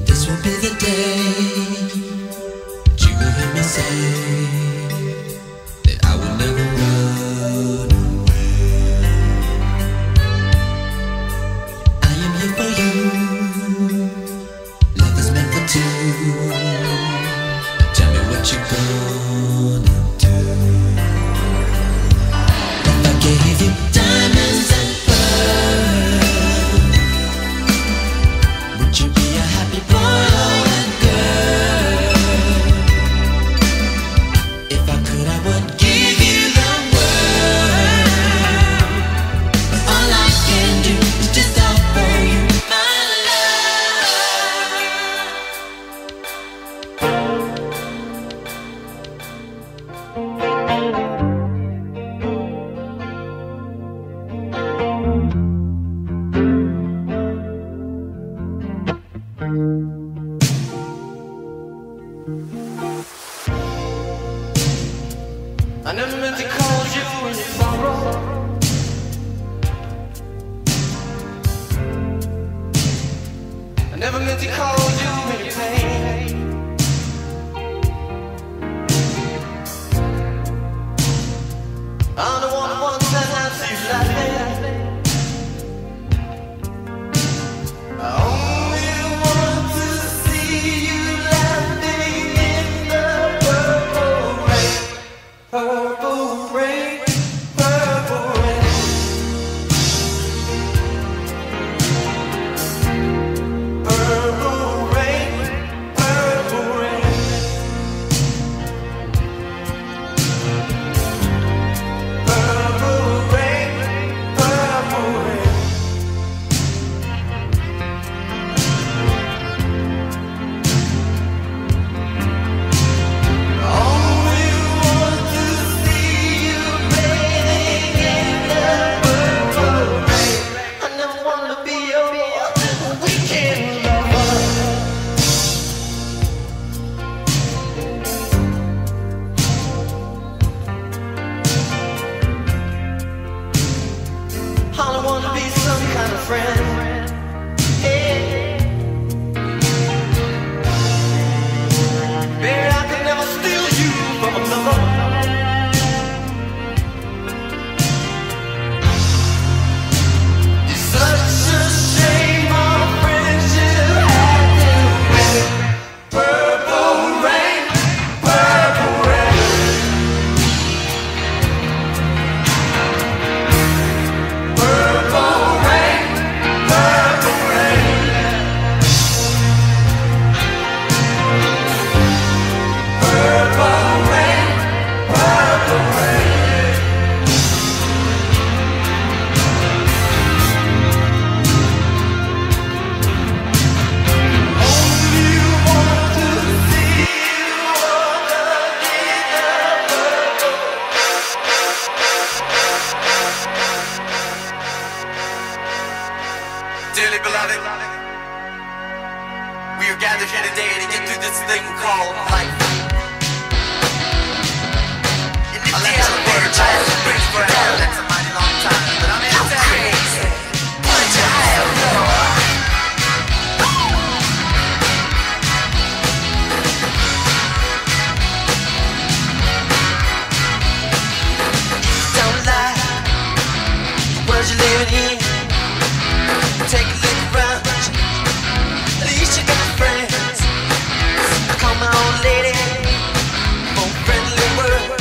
This will be the day that you will hear me say that I will never run away. I am here for you. Love is meant for two. Tell me what you're gonna do. If I gave you diamonds and pearls, would you be a happy boy or a girl? If I could, I would give you the world. All I can do is just offer you my I never meant to call you in your sorrow. I never meant to call you in your pain. I'm the one who wants that answer you laughing. I only want to see you laughing in the purple rain. Purple rain, purple rain. Purple rain, purple rain. Purple rain, purple rain. Only want to see you bathing in the purple rain. I never wanna be your weekend lover. I don't wanna be some kind of friend. Hey. Baby, I could never steal you from another. It's such a shame our friendship had to end. Purple rain, purple rain. Dearly beloved, we are gathered here today to get through this thing called life. In this day elevator life brings forever. That's a mighty long time, but I'm here to tell you. Don't lie, the world you're living in. Take a look around, at least you got friends. I call my old lady, for a friendly word.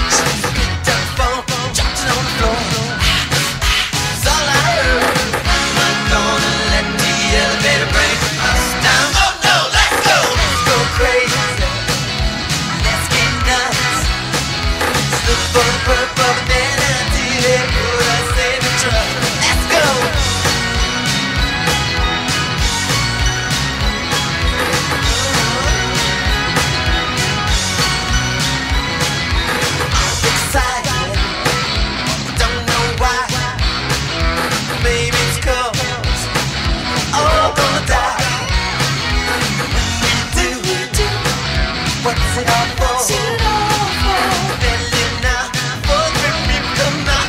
She picked up the phone, dropped it on the floor. It's all I heard. I'm not gonna let the elevator break us down. Oh no, let's go! Let's go crazy, let's get nuts. Let's look for the purple, but then until they put us in the truck. Let's go! What's it all for? Feeling now, for the people now.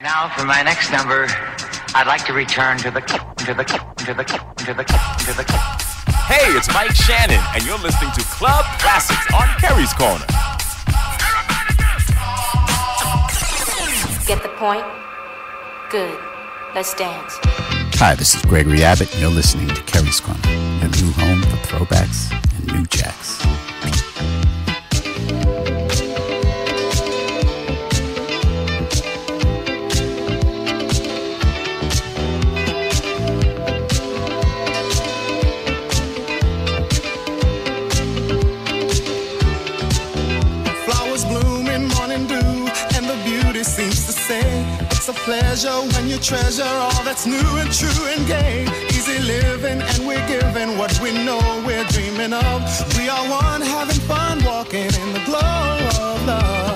Now, for my next number, I'd like to return to the. Hey, it's Mike Shannon, and you're listening to Club Classics on Kerry's Corner. Get the point? Good. Let's dance. Hi, this is Gregory Abbott, and you're listening to Kerry's Corner, your new home for throwbacks and new jacks. It's a pleasure when you treasure all that's new and true and gay. Easy living and we're giving what we know we're dreaming of. We are one having fun walking in the glow of love.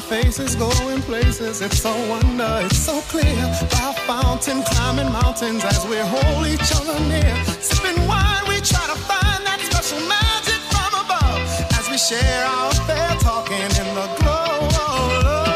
Faces going places, it's so wonder, it's so clear. By a fountain, climbing mountains as we hold each other near. Sipping wine, we try to find that special magic from above. As we share our affair, talking in the glow of love.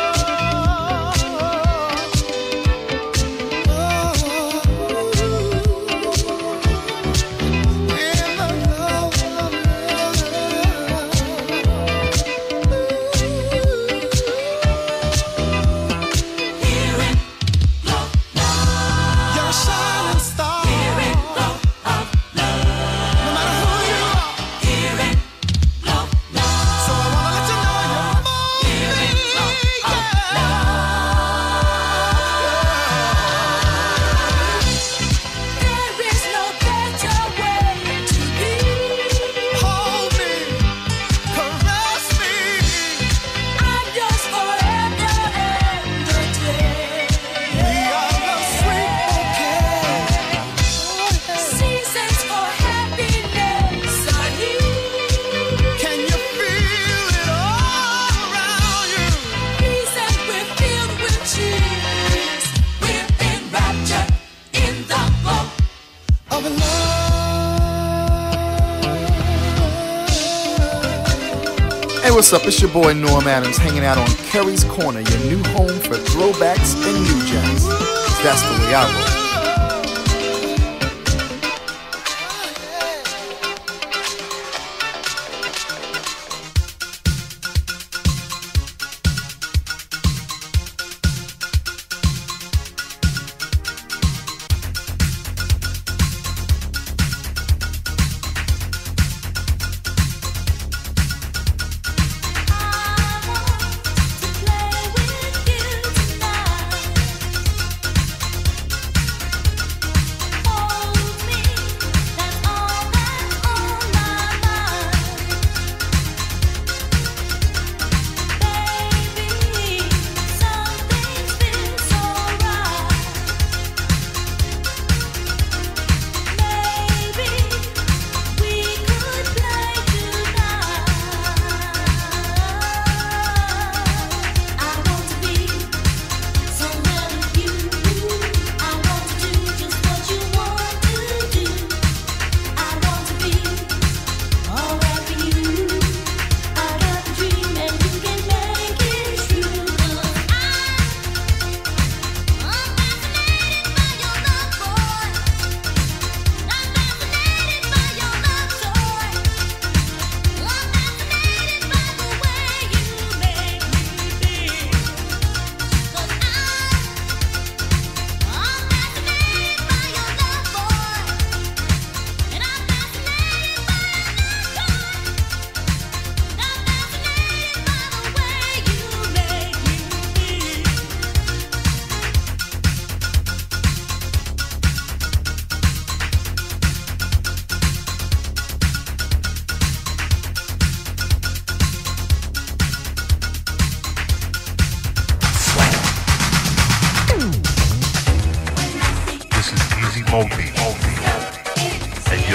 Hey, what's up? It's your boy Norm Adams hanging out on Kerry's Corner, your new home for throwbacks and new jazz. That's the way I roll.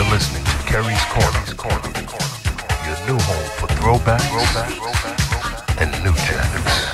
You're listening to Kerry's Corner, your new home for throwbacks and new jacks.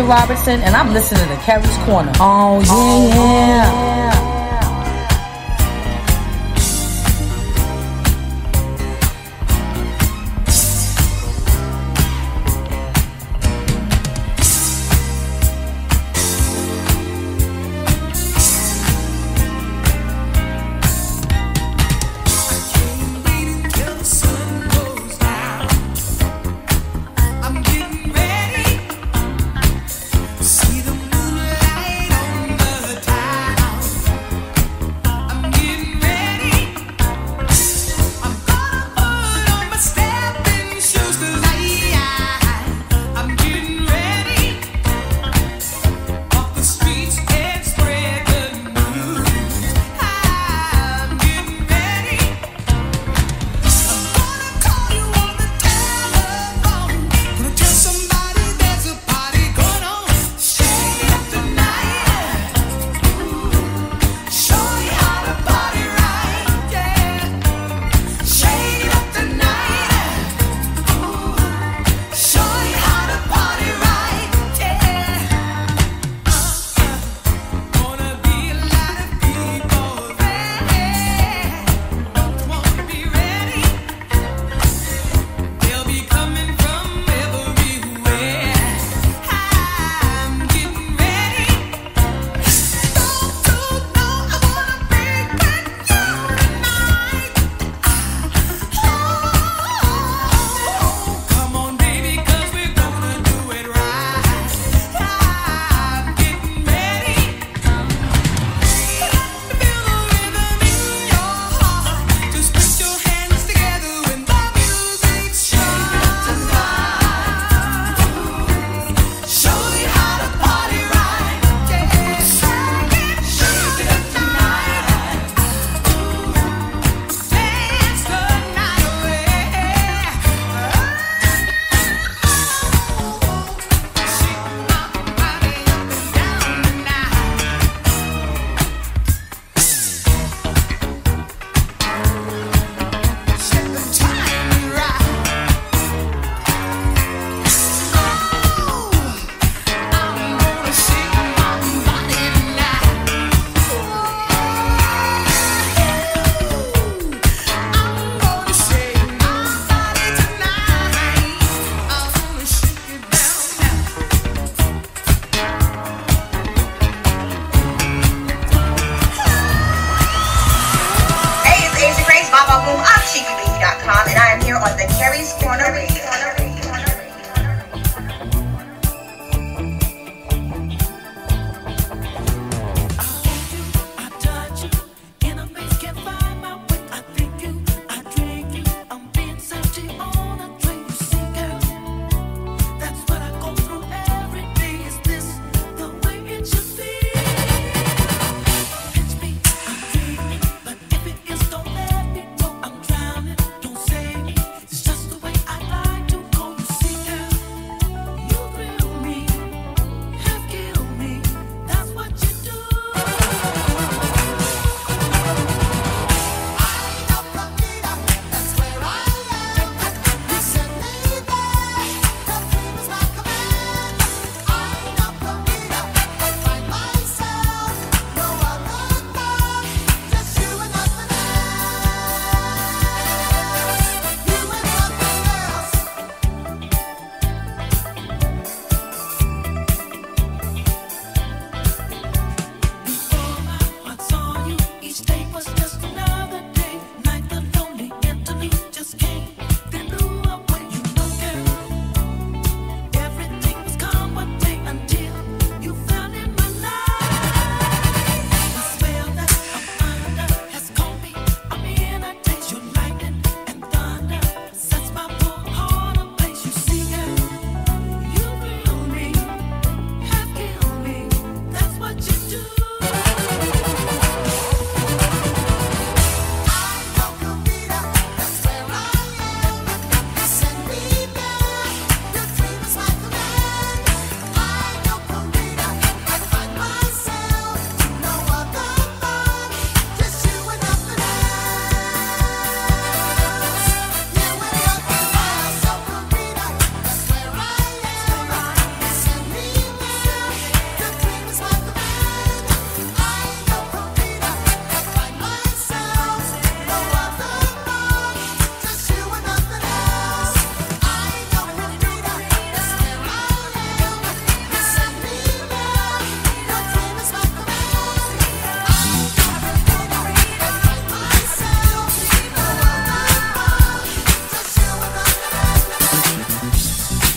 Robertson, and I'm listening to Kerry's Corner. Oh, yeah. See the moonlight on the town.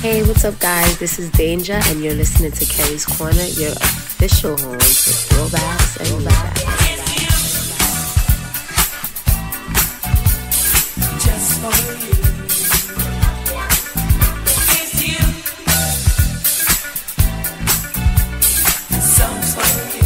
Hey, what's up, guys? This is Danger, and you're listening to Kerry's Corner, your official home for throwbacks and throwbacks. Just for you. It's you. Songs for you.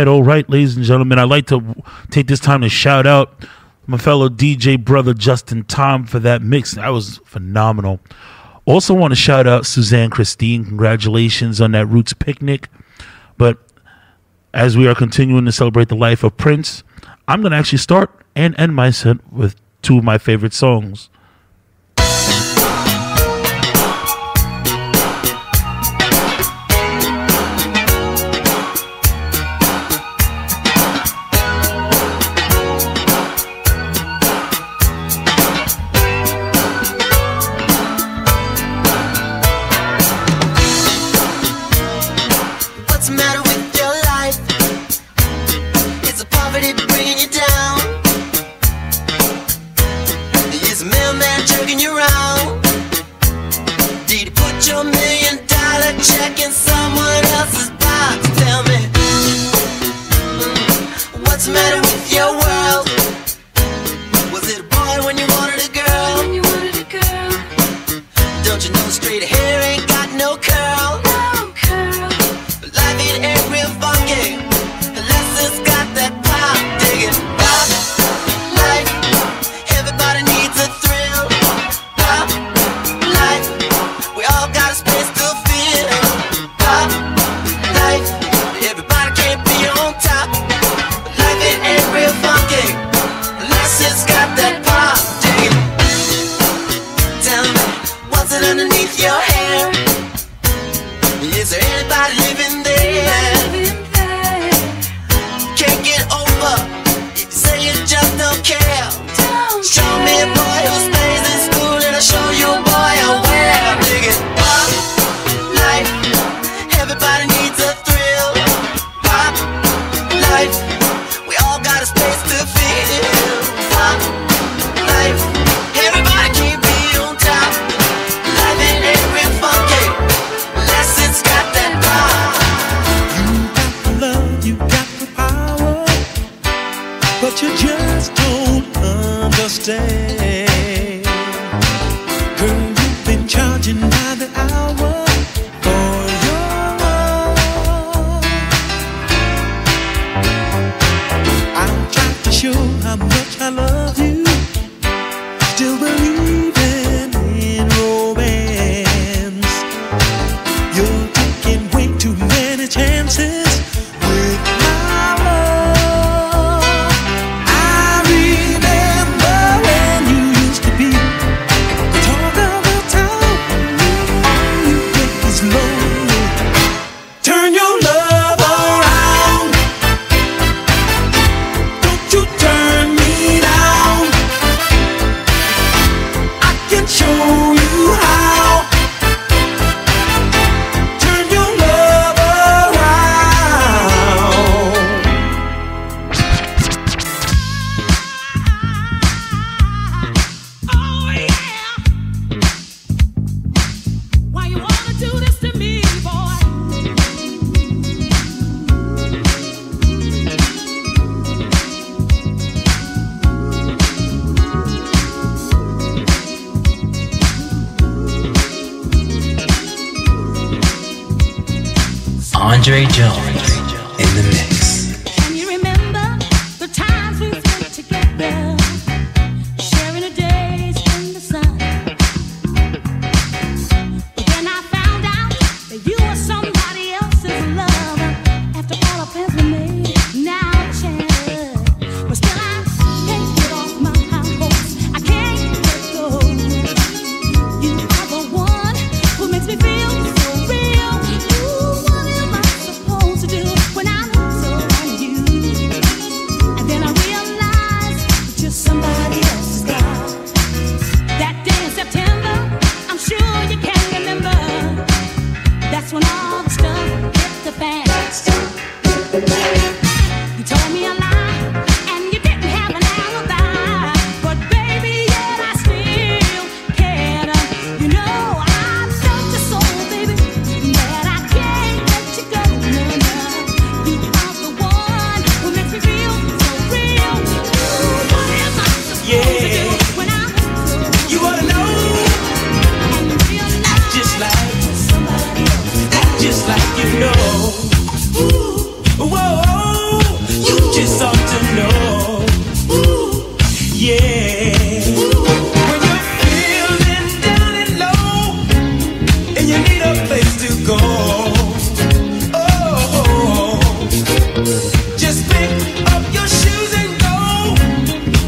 All right, ladies and gentlemen. I'd like to take this time to shout out my fellow DJ brother Justin Tom for that mix. That was phenomenal. Also want to shout out Suzanne Christine. Congratulations on that Roots picnic. But as we are continuing to celebrate the life of Prince, I'm going to actually start and end my set with two of my favorite songs. Bringing you down. Is a man Andre Jones in the mix. Can you remember the times we spent together, sharing the days in the sun? But then I found out that you were somebody else's lover. After all our plans were made, now it's shattered. But still I can't get off my high horse. I can't let go. You are the one who makes me feel so real. What am I supposed to do when I'm so on you? And then I realized that you're somebody else's guy. That day in September, I'm sure you can remember. That's when all the stuff hit the fan. You told me a lie, and you didn't have an alibi. But baby, yet I still cared. You know I felt your soul, baby, that I can't let you go. No, no. You are the one who makes me feel so real. What am I supposed to do when I'm You wanna know? Act just like somebody else. Act just like you know. Ooh, whoa, you just ought to know. Ooh, yeah. When you're feeling down and low, and you need a place to go. Oh, just pick up your shoes and go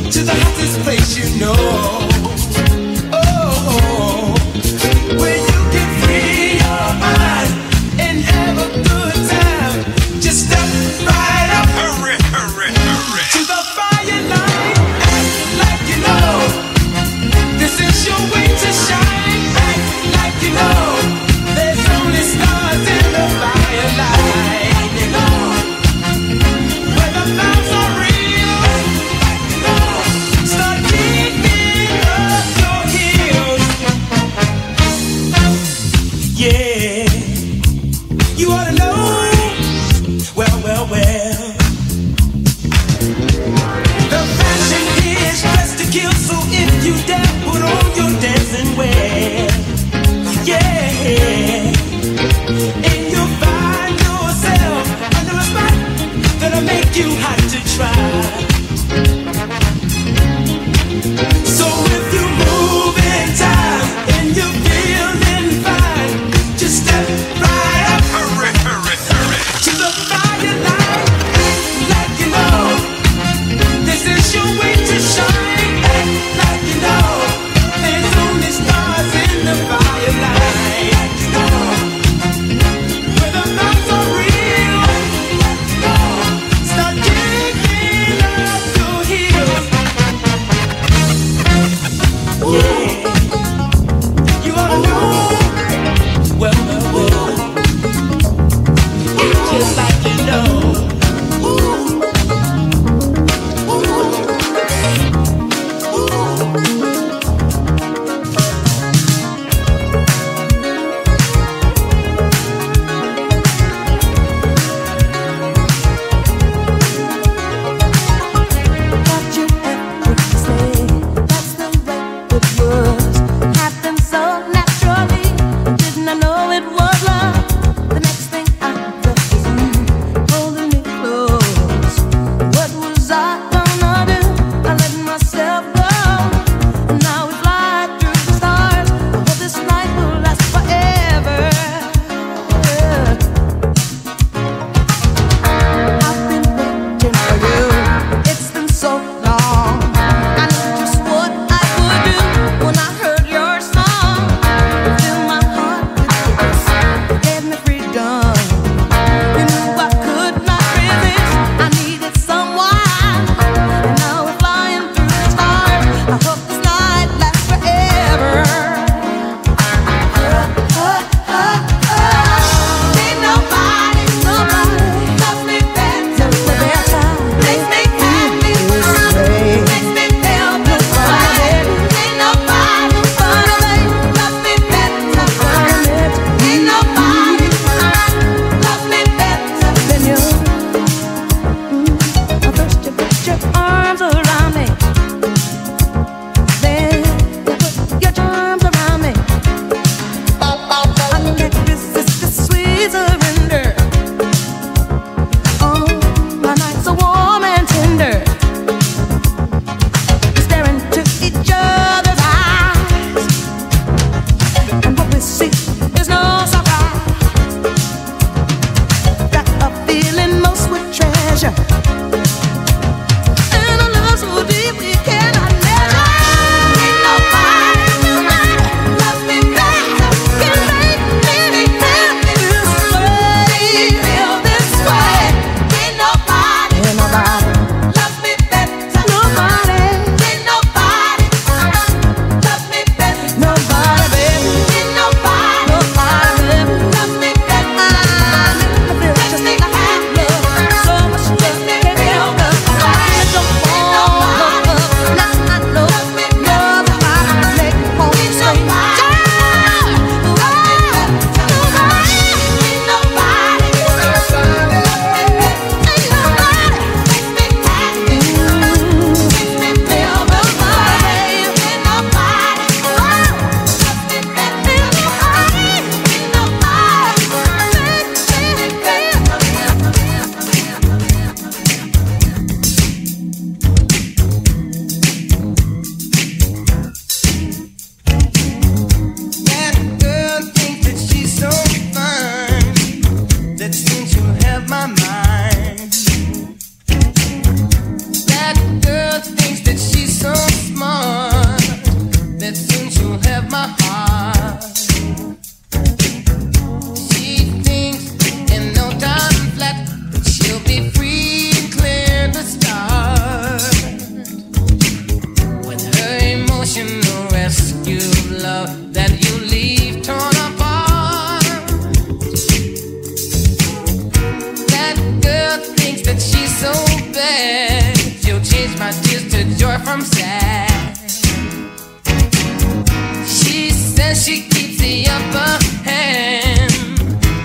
to the hottest place you know. Oh, where you can free your mind and have a good time. Just step right up, hurry, hurry, hurry, to the fire line. Act like you know this is your way to shine. Act like you know there's only stars in the fire line. You know where the vibes are real. Like you know, start kicking up your heels. Yeah, you ought to know. Well, well, well. The fashion is dressed to kill, so if you dare, put on your dancing wear. Yeah, and you'll find yourself under a spot that'll make you hot to try. So if you move in time and you're feeling fine, just step right up, hurry, hurry, hurry, to the fire line. Act like you know this is your way to shine. Act like you know there's only stars in the fire line. Like you know where the vibes are real. Like you know, start kicking up your heels. Yeah, you ought to know. Well, well, well. Act just like you know. What you ever say, that's the way it was. Happened so naturally, didn't I know it was love? The next thing I felt was you holding me close. What was I gonna do? I let myself go. And now we fly through the stars. I hope this night will last forever. I've been waiting for you. It's been so long. I knew just what I would do when I heard your song. Fill my heart with this.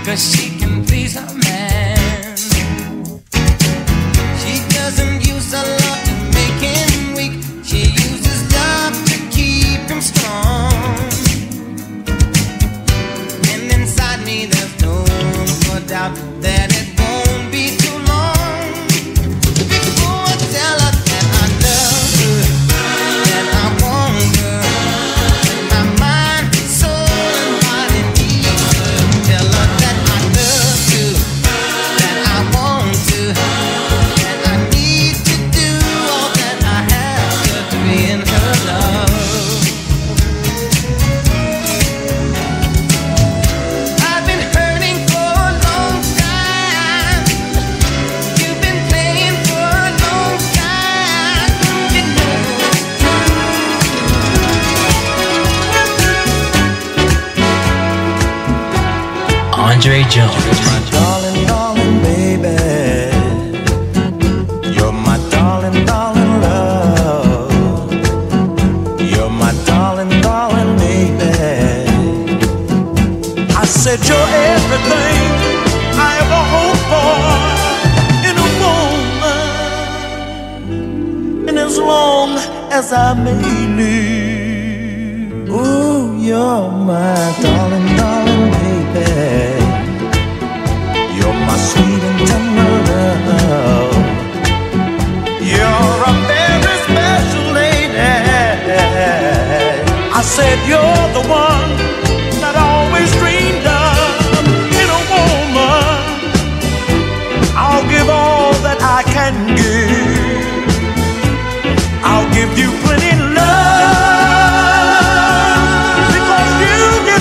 'cause she can please her man. She doesn't use her love to make him weak. She uses love to keep him strong. And inside me there's no room for doubt that it won't be too long before I tell her that I love her, that I want her, my mind, soul, and body need her. Tell her that I love you, that I want to, that I need to do all that I have to be in her love. I've been hurting for a long time. You've been playing for a long time. You know. Andre Jones. My darling, darling baby. You're my darling, darling love. You're my darling, darling baby. I said you're everything I ever hoped for in a woman. And as long as I may live, ooh, you're my darling, darling baby. You're my sweet and tender love. You're a very special lady. I said you're the one that I always dreamed of in a woman. I'll give all that I can give. I'll give you plenty love because you give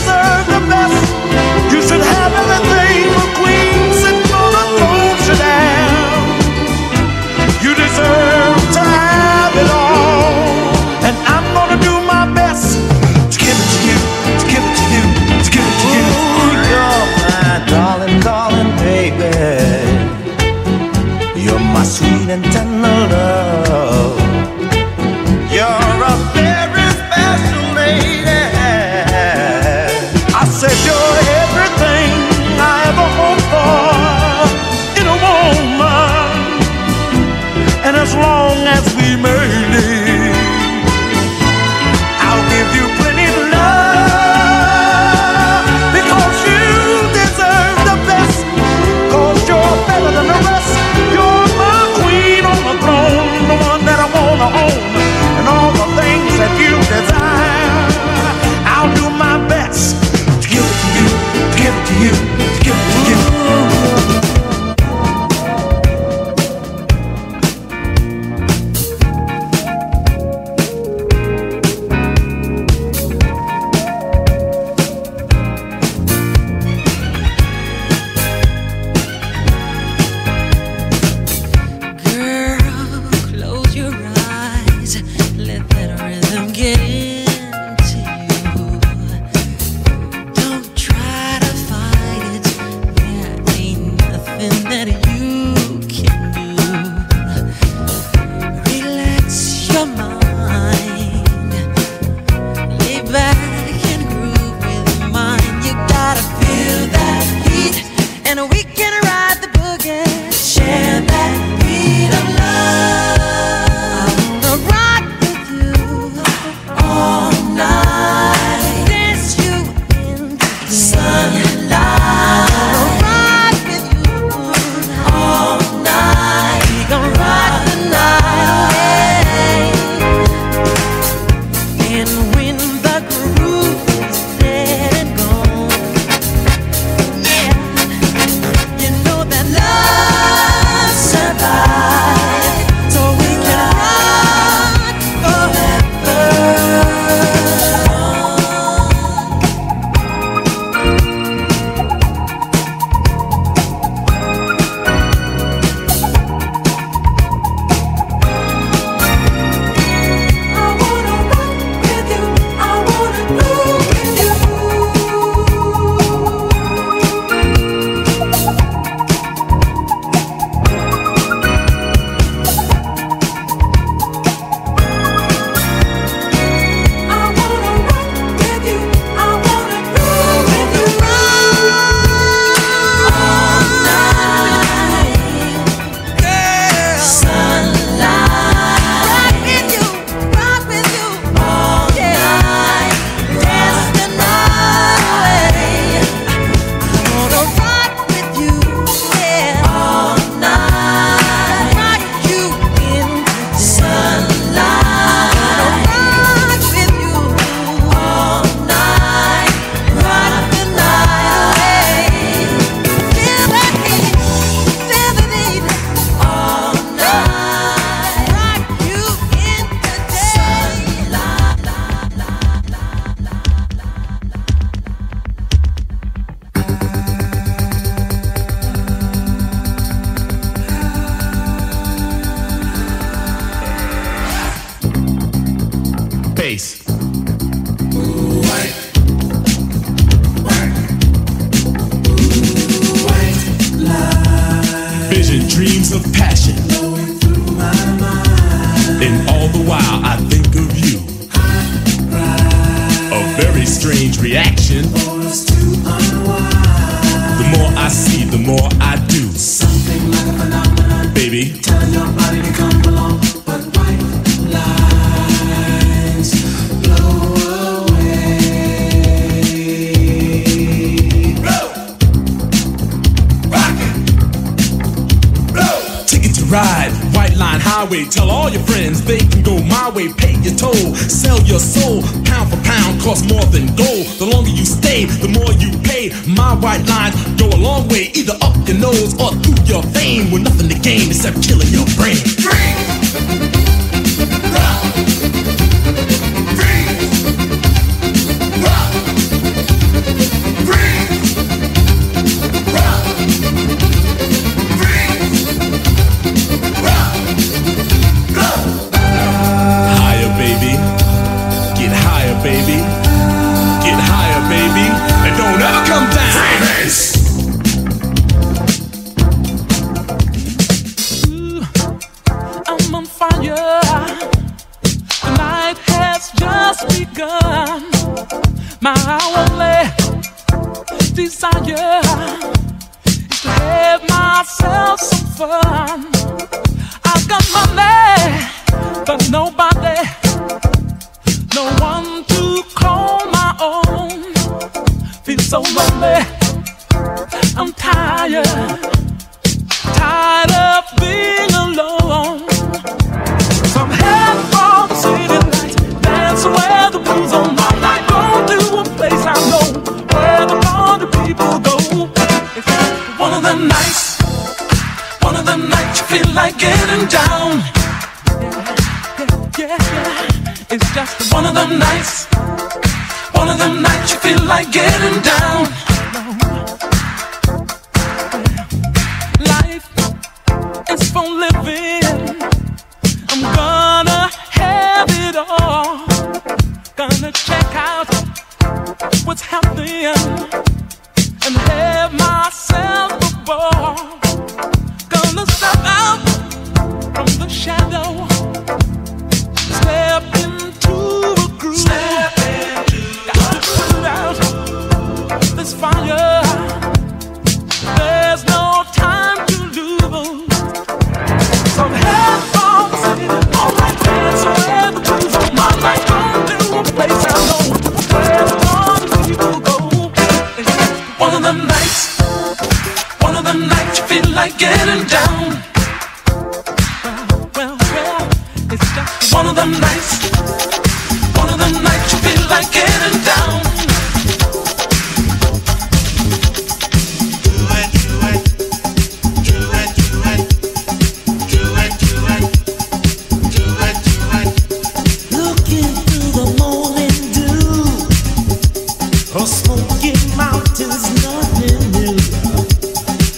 streams of passion flowing through my mind. And all the while I think of you. A very strange reaction. For us to unwind. The more I see, the more I do. Something like a phenomenon, baby. Telling your body to come along, but white lines blow away. Blow, rockin', blow. Ticket to ride, White Line Highway. Tell all your friends they can go my way. Pay your toll, sell your soul. Pound for pound, costs more than gold. The longer you stay, the more you pay. My white lines go a long way, either up your nose or through your vein, with nothing to gain except killing your brain. Higher, baby. Get higher, baby. Get higher, baby. And don't ever come down. I'm on fire. The night has just begun. My only desire is to have myself some fun. I've got money, but nobody, no one to call my own. Feel so lonely. I'm tired of being alone. Some head from the city lights, dancing where the blues on my light. Go to a place I know where the party people go. It's one of them nights, one of them nights you feel like getting down. Yeah. It's just one of them nights, one of them nights you feel like getting down. Life is for living. I'm gonna have it all. Gonna check out what's happening and have myself a ball. Gonna step out from the shadow, step into a groove. Got to put out this fire. There's no time to lose. Some head from the city, all right, dance where the blues on my life. Go to a place I know where the party people go. It's one of them nights, one of them nights you feel like getting down. Well, it's just one of them nights, one of them nights you feel like getting down. Smoking mountains, nothing new.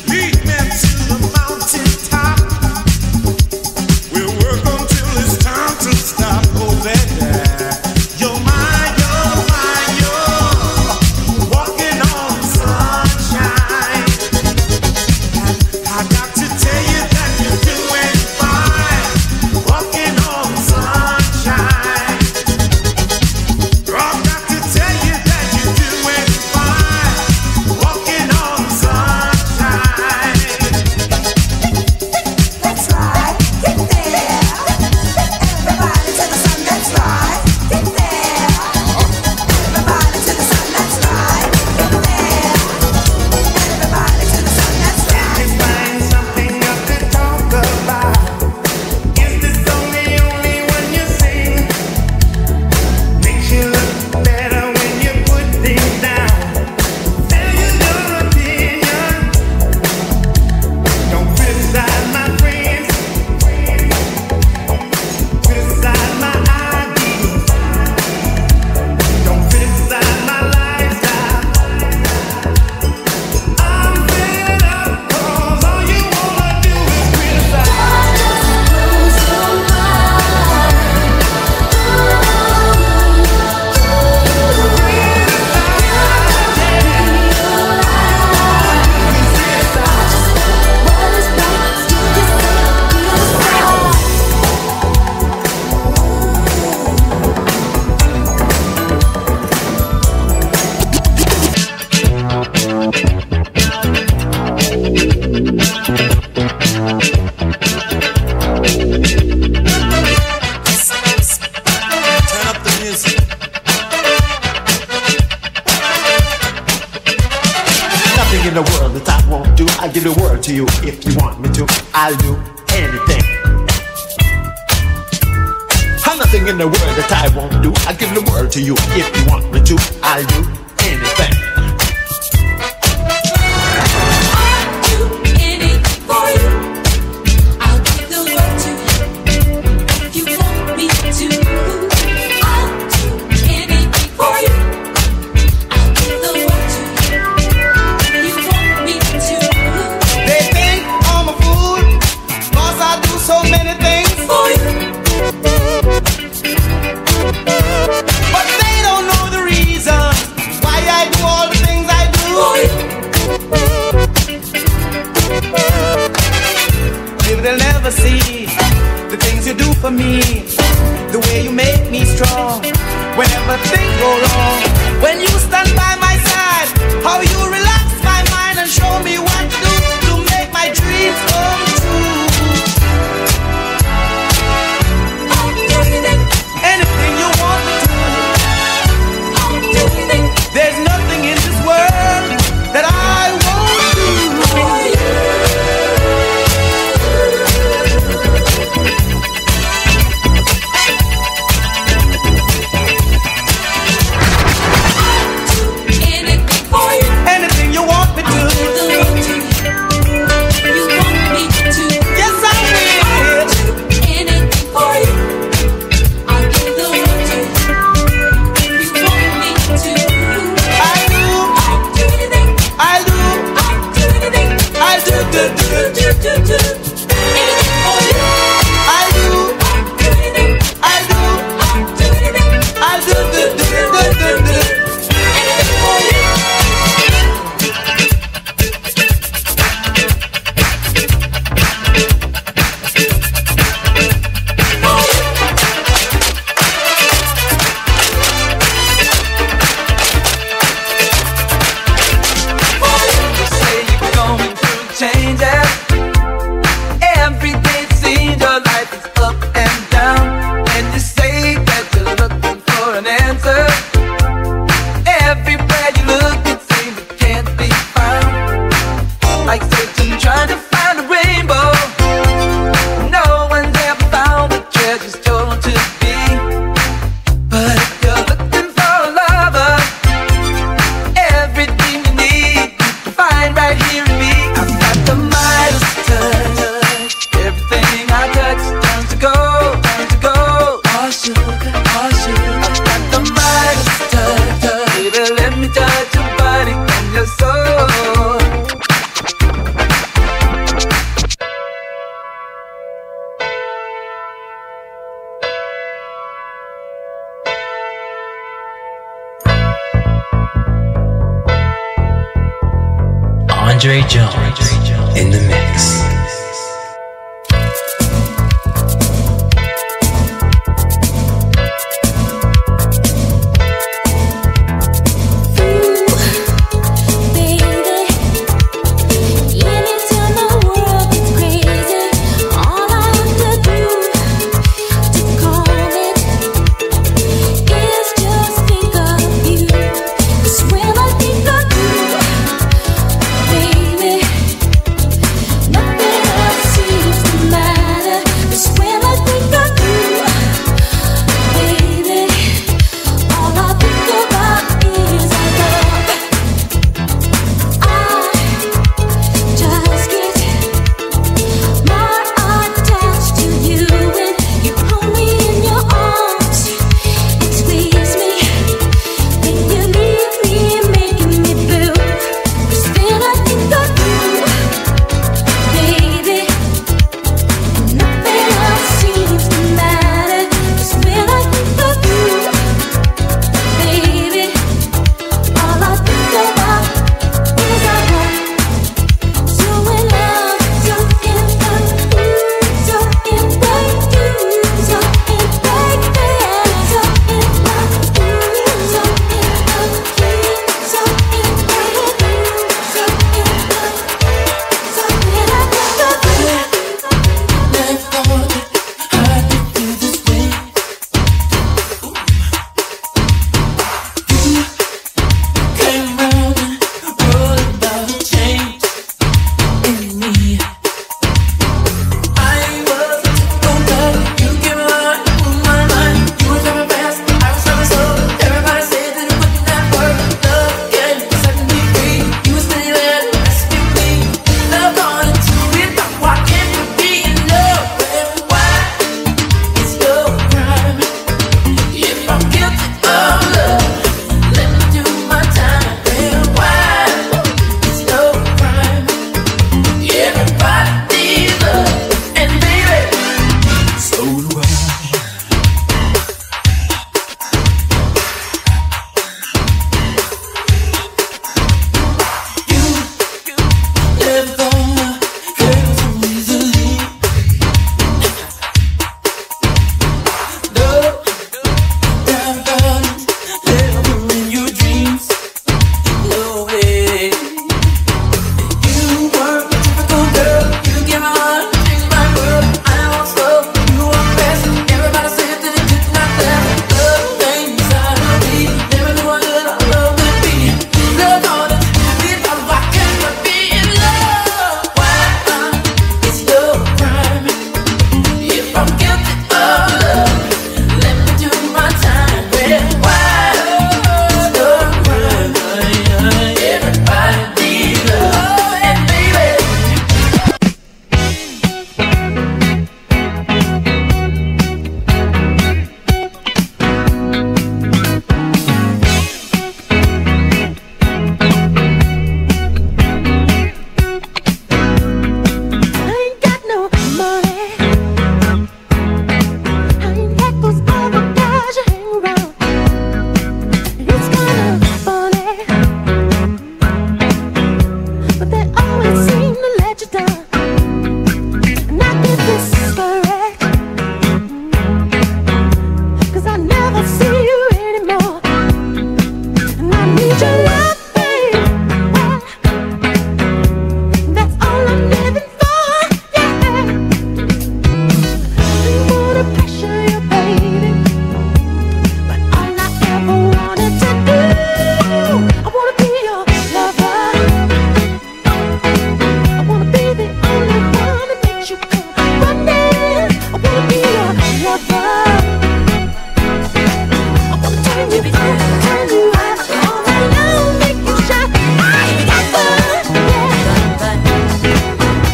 Lead me to the mountain top. We'll work until it's time to stop. Oh, world that I won't do. I'll give the world to you if you want me to. I'll do anything. I'm nothing in the world that I won't do. I'll give the world to you if you want me to. I'll do anything. They'll never see the things you do for me, the way you make me strong whenever things go wrong. When you stand by my side, how you relax my mind and show me what to do to make my dreams come true. I'll do anything, anything you want me to. I'll do anything. There's nothing in this world that I won't do for you. Andre Jones in the mix. Nothing what you done. And I get this correct, 'cause I never see you anymore. And I need your love, babe. That's all I'm living for, yeah. You wanna pressure you, baby, but all I ever wanted to do, I wanna be your lover. I wanna be the only one that makes you come running. I wanna be your lover. I wanna turn you on, turn you out all night long, make you shine. I got fun, yeah.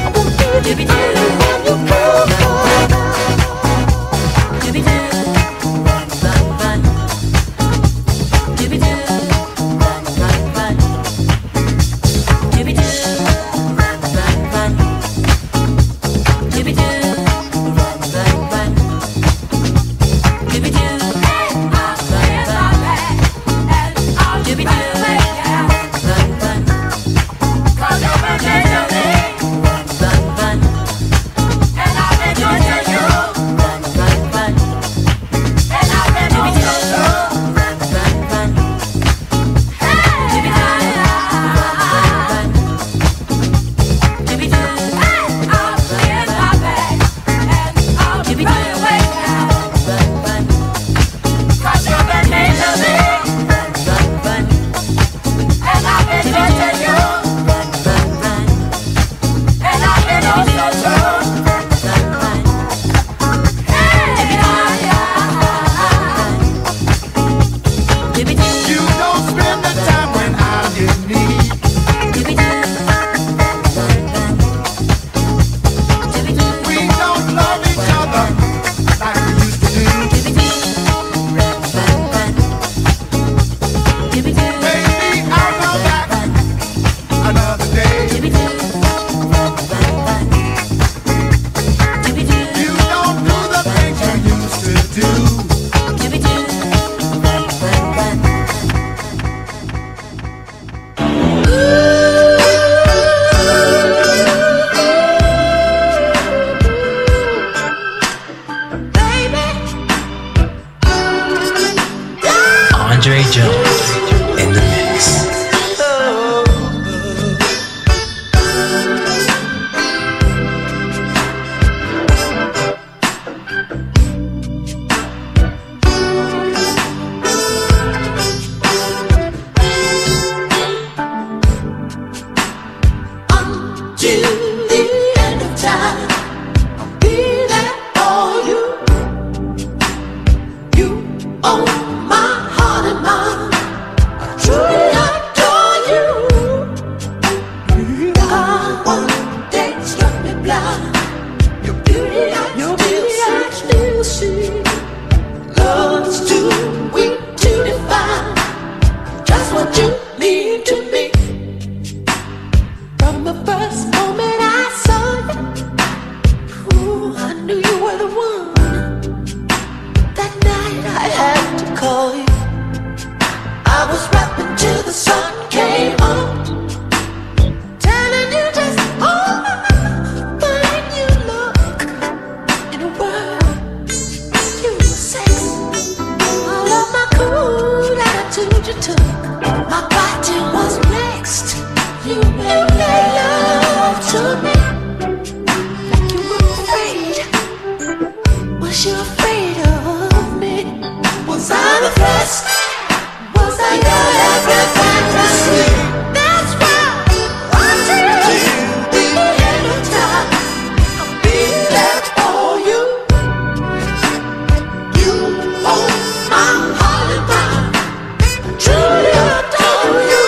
I wanna be the only one you come for. Andre Jones in the mix. Till the end of time, I'll be there for you. You own my heart and mind. I truly adore you. God one day struck me blind. Your beauty I still see. Love's too weak to define just what you mean to me. From the first moment I saw you, ooh, I knew you were the one. That night I had to call you. I was rapping till the sun came up, telling you just all the fine you look. In a word, you were sexy. I love my cool attitude you took. My body was next. You made love to me like you were afraid. Was you afraid of me? Was I the first? Was I your every fantasy? That's why until the end of time, I'll be there for you. You own my heart and mind. I truly adore you.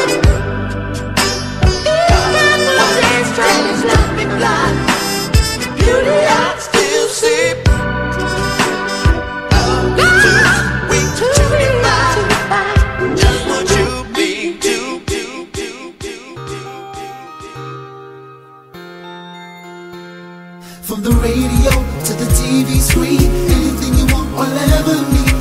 Beauty I still see. Just what you mean to. From the radio to the TV screen, anything you want, whatever need.